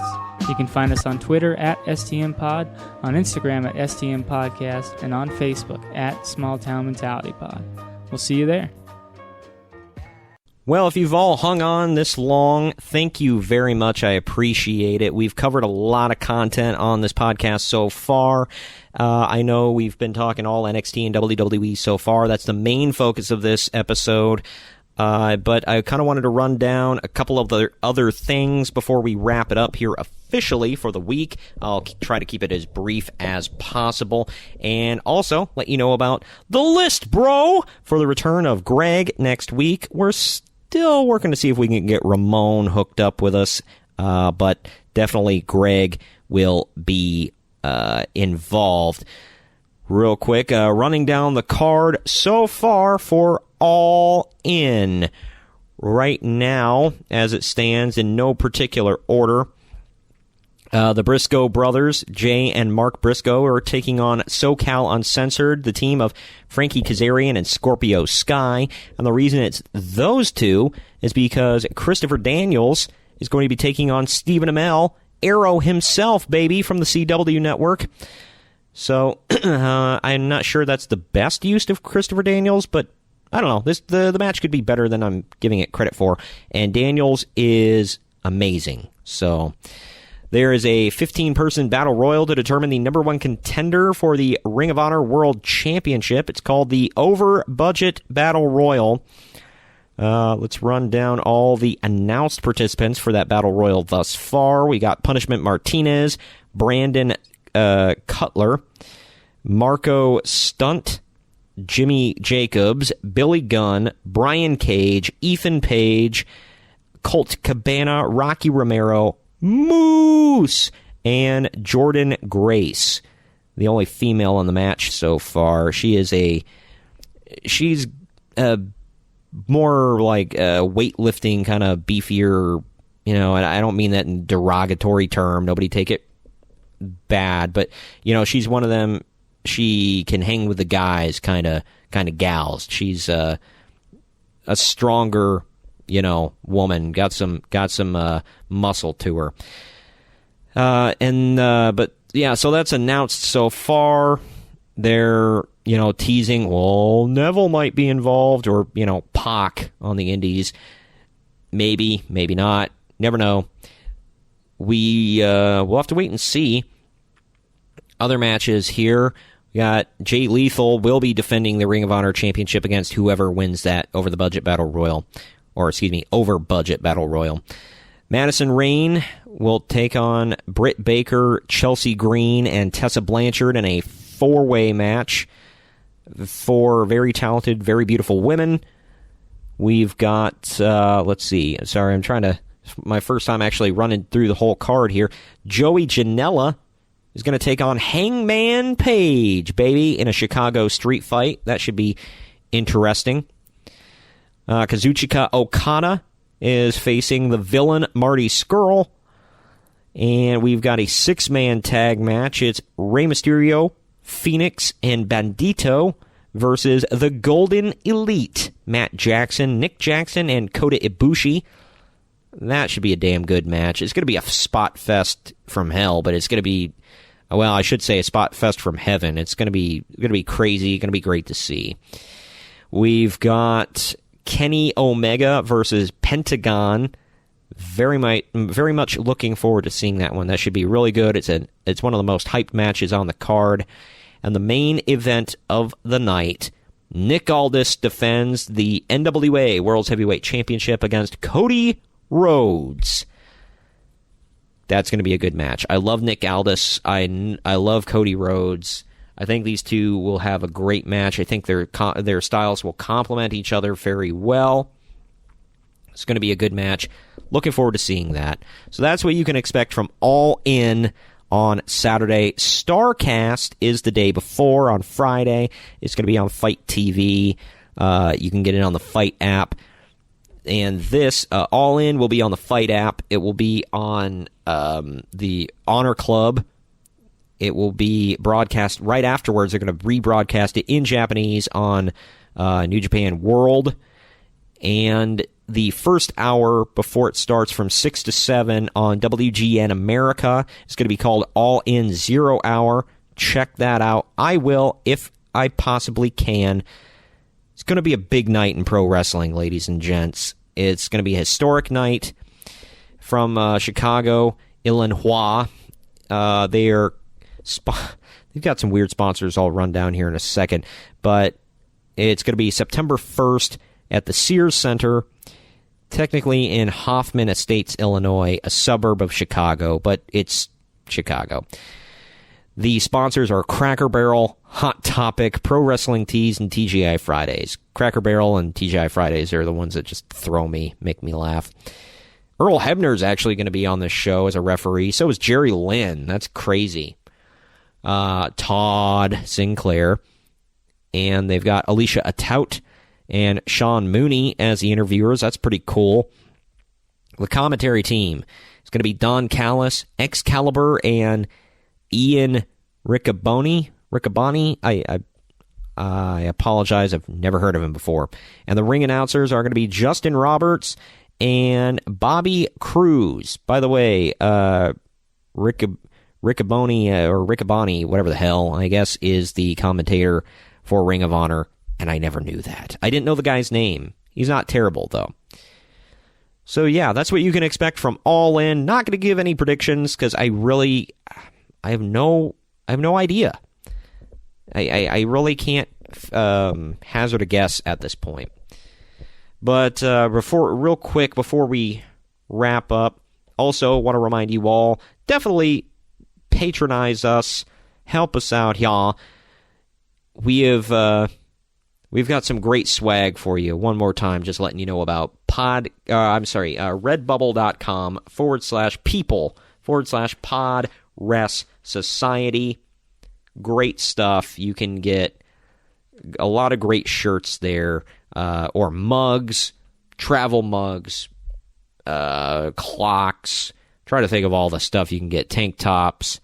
S7: You can find us on Twitter at STMPod, on Instagram at STMPodcast, and on Facebook at Small Town Mentality Pod. We'll see you there.
S5: Well, if you've all hung on this long, thank you very much. I appreciate it. We've covered a lot of content on this podcast so far. I know we've been talking all NXT and WWE so far. That's the main focus of this episode. But I kind of wanted to run down a couple of the other things before we wrap it up here officially for the week. I'll try to keep it as brief as possible. And also let you know about the list, bro, for the return of Greg next week. We're still working to see if we can get Ramon hooked up with us. But definitely Greg will be involved. Real quick, running down the card so far for All In. Right now, as it stands, in no particular order, the Briscoe brothers, Jay and Mark Briscoe, are taking on SoCal Uncensored, the team of Frankie Kazarian and Scorpio Sky. And the reason it's those two is because Christopher Daniels is going to be taking on Stephen Amell, Arrow himself, baby, from the CW network. So, I'm not sure that's the best use of Christopher Daniels, but I don't know. The match could be better than I'm giving it credit for. And Daniels is amazing. So, there is a 15-person battle royal to determine the number one contender for the Ring of Honor World Championship. It's called the Over Budget Battle Royal. Let's run down all the announced participants for that battle royal thus far. We got Punishment Martinez, Brandon Cutler, Marco Stunt, Jimmy Jacobs, Billy Gunn, Brian Cage, Ethan Page, Colt Cabana, Rocky Romero, Moose, and Jordan Grace. The only female on the match so far. She's more like a weightlifting kind of beefier, and I don't mean that in a derogatory term. Nobody take it bad, but she's one of them. She can hang with the guys kind of gals. She's a stronger woman, got some muscle to her. But yeah, so that's announced so far. They're teasing, well, Neville might be involved, or Pac on the indies. Maybe not. Never know. We'll have to wait and see. Other matches here. We got Jay Lethal will be defending the Ring of Honor Championship against whoever wins that Over Budget Battle Royal. Madison Rayne will take on Britt Baker, Chelsea Green, and Tessa Blanchard in a four-way match. Four very talented, very beautiful women. We've got, let's see. Sorry, my first time actually running through the whole card here. Joey Janela is going to take on Hangman Page, baby, in a Chicago street fight. That should be interesting. Kazuchika Okada is facing the villain Marty Scurll. And we've got a six-man tag match. It's Rey Mysterio, Phoenix, and Bandito versus the Golden Elite. Matt Jackson, Nick Jackson, and Kota Ibushi. That should be a damn good match. It's going to be a spot fest from hell, but it's going to be, well, I should say a spot fest from heaven. It's going to be crazy. Going to be great to see. We've got Kenny Omega versus Pentagon. Very much looking forward to seeing that one. That should be really good. It's one of the most hyped matches on the card. And the main event of the night, Nick Aldis defends the NWA World's Heavyweight Championship against Cody Rhodes. That's going to be a good match. I love Nick Aldis. I love Cody Rhodes. I think these two will have a great match. I think their styles will complement each other very well. It's going to be a good match. Looking forward to seeing that. So that's what you can expect from All In on Saturday. Starcast is the day before on Friday. It's going to be on Fight TV. You can get it on the Fight app. And this, All In, will be on the Fight app. It will be on the Honor Club. It will be broadcast right afterwards. They're going to rebroadcast it in Japanese on New Japan World. And the first hour before it starts from 6 to 7 on WGN America is going to be called All In 0 Hour. Check that out. I will, if I possibly can. It's going to be a big night in pro wrestling, ladies and gents. It's going to be a historic night from Chicago, Illinois. They've got some weird sponsors I'll run down here in a second, but it's going to be September 1st at the Sears Center, technically in Hoffman Estates, Illinois, a suburb of Chicago, but it's Chicago. The sponsors are Cracker Barrel, Hot Topic, Pro Wrestling Tees, and TGI Fridays. Cracker Barrel and TGI Fridays are the ones that just make me laugh. Earl Hebner's actually going to be on this show as a referee. So is Jerry Lynn. That's crazy. Todd Sinclair. And they've got Alicia Atout and Sean Mooney as the interviewers. That's pretty cool. The commentary team is going to be Don Callis, Excalibur, and Ian Riccaboni. I apologize. I've never heard of him before. And the ring announcers are going to be Justin Roberts and Bobby Cruz. By the way, Riccaboni, whatever the hell, I guess, is the commentator for Ring of Honor, and I never knew that. I didn't know the guy's name. He's not terrible, though. So, yeah, that's what you can expect from All In. Not going to give any predictions, because I have no idea. I really can't hazard a guess at this point. But real quick, before we wrap up, also want to remind you all, definitely patronize us, help us out, y'all. We've got some great swag for you. One more time, just letting you know about redbubble.com/people/pod society. Great stuff. You can get a lot of great shirts there, or mugs, travel mugs, clocks. Try to think of all the stuff you can get. Tank tops.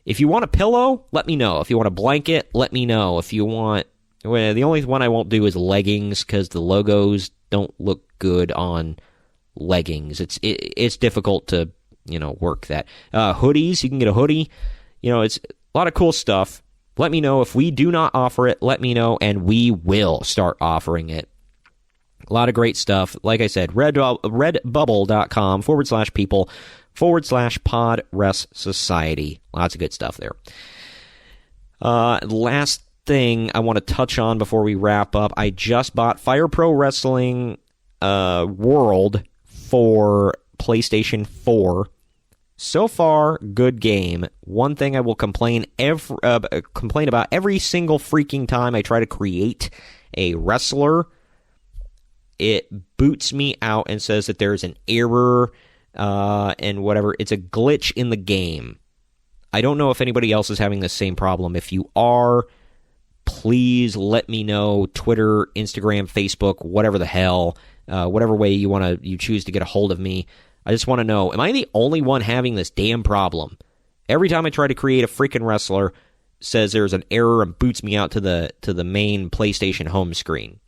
S5: If you want a pillow, let me know. If you want a blanket, let me know. If you want... Well, the only one I won't do is leggings, because the logos don't look good on leggings. It's difficult to, work that. Hoodies, you can get a hoodie. It's a lot of cool stuff. Let me know. If we do not offer it, let me know, and we will start offering it. A lot of great stuff. Like I said, redbubble.com/people/pod society. Lots of good stuff there. Last thing I want to touch on before we wrap up. I just bought Fire Pro Wrestling World for PlayStation 4. So far, good game. One thing I will complain about every single freaking time I try to create a wrestler, it boots me out and says that there's an error and whatever. It's a glitch in the game. I don't know if anybody else is having the same problem. If you are, please let me know. Twitter, Instagram, Facebook, whatever the hell, whatever way you choose to get a hold of me. I just want to know, am I the only one having this damn problem? Every time I try to create a freaking wrestler, it says there's an error and boots me out to the main PlayStation home screen.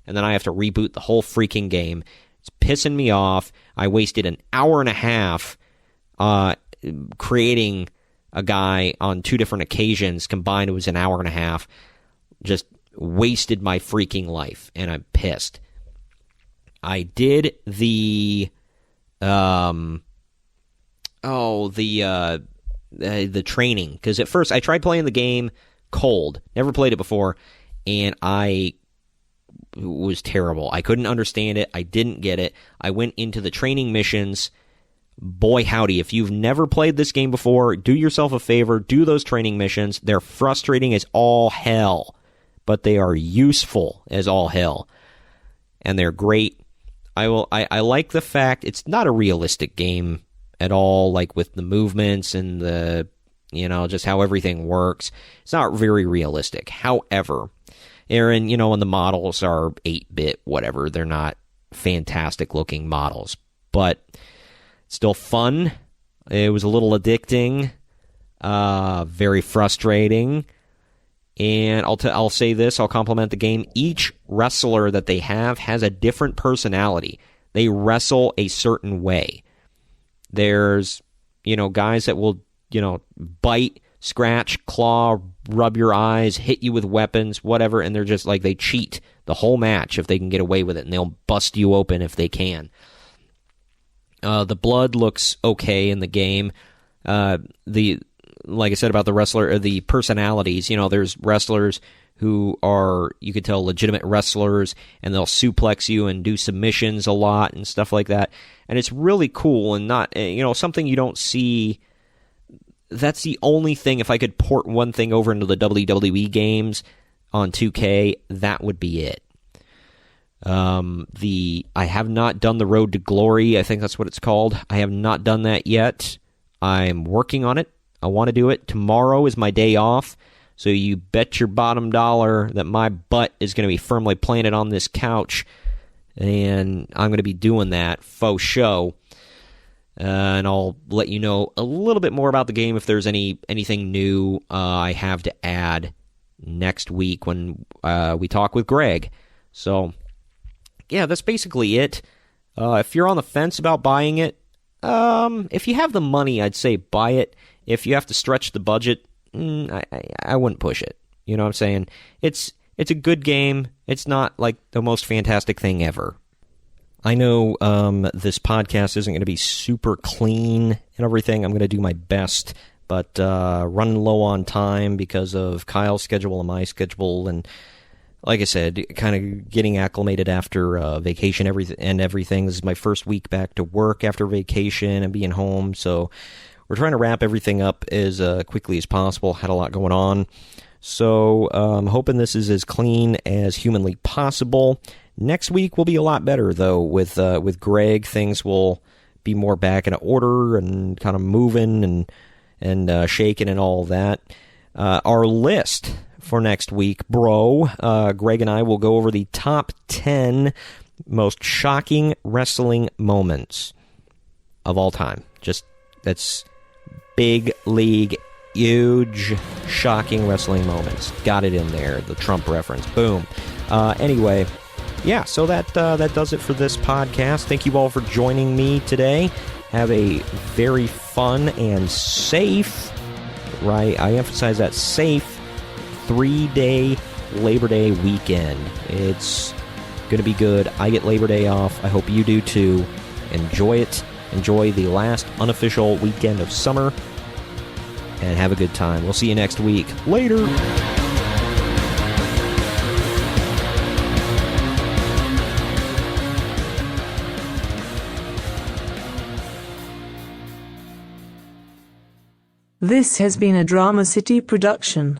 S5: And then I have to reboot the whole freaking game. It's pissing me off. I wasted an hour and a half creating a guy on 2 different occasions. Combined, it was an hour and a half. Just wasted my freaking life, and I'm pissed. I did the training, because at first I tried playing the game cold, never played it before, and it was terrible. I couldn't understand it. I didn't get it. I went into the training missions. Boy howdy, if you've never played this game before, do yourself a favor, do those training missions. They're frustrating as all hell, but they are useful as all hell, and they're great. I like the fact it's not a realistic game at all, like with the movements and the just how everything works. It's not very realistic. However, Aaron, and the models are 8-bit, whatever. They're not fantastic looking models, but still fun. It was a little addicting, very frustrating. And I'll say this, I'll compliment the game. Each wrestler that they have has a different personality. They wrestle a certain way. There's, guys that will, bite, scratch, claw, rub your eyes, hit you with weapons, whatever, and they're just like, they cheat the whole match if they can get away with it, and they'll bust you open if they can. The blood looks okay in the game. Like I said about the personalities, there's wrestlers who are, you could tell, legitimate wrestlers, and they'll suplex you and do submissions a lot and stuff like that. And it's really cool and not, something you don't see. That's the only thing, if I could port one thing over into the WWE games on 2K, that would be it. I have not done the Road to Glory, I think that's what it's called. I have not done that yet. I'm working on it. I want to do it. Tomorrow is my day off, so you bet your bottom dollar that my butt is going to be firmly planted on this couch, and I'm going to be doing that faux show. And I'll let you know a little bit more about the game if there's anything new I have to add next week when we talk with Greg. So, yeah, that's basically it. If you're on the fence about buying it, if you have the money, I'd say buy it. If you have to stretch the budget, I wouldn't push it. You know what I'm saying? It's a good game. It's not like the most fantastic thing ever. I know this podcast isn't going to be super clean and everything. I'm going to do my best, but running low on time because of Kyle's schedule and my schedule, and like I said, kind of getting acclimated after vacation and everything. This is my first week back to work after vacation and being home, so we're trying to wrap everything up as quickly as possible. Had a lot going on, so I'm hoping this is as clean as humanly possible. Next week will be a lot better, though, with Greg. Things will be more back in order and kind of moving and shaking and all that. Our list for next week, Greg and I will go over the top 10 most shocking wrestling moments of all time. That's big league, huge, shocking wrestling moments. Got it in there, the Trump reference. Boom. Anyway, yeah, so that does it for this podcast. Thank you all for joining me today. Have a very fun and safe, right? I emphasize that, safe 3-day Labor Day weekend. It's going to be good. I get Labor Day off. I hope you do too. Enjoy it. Enjoy the last unofficial weekend of summer. And have a good time. We'll see you next week. Later.
S8: This has been a Drama City production.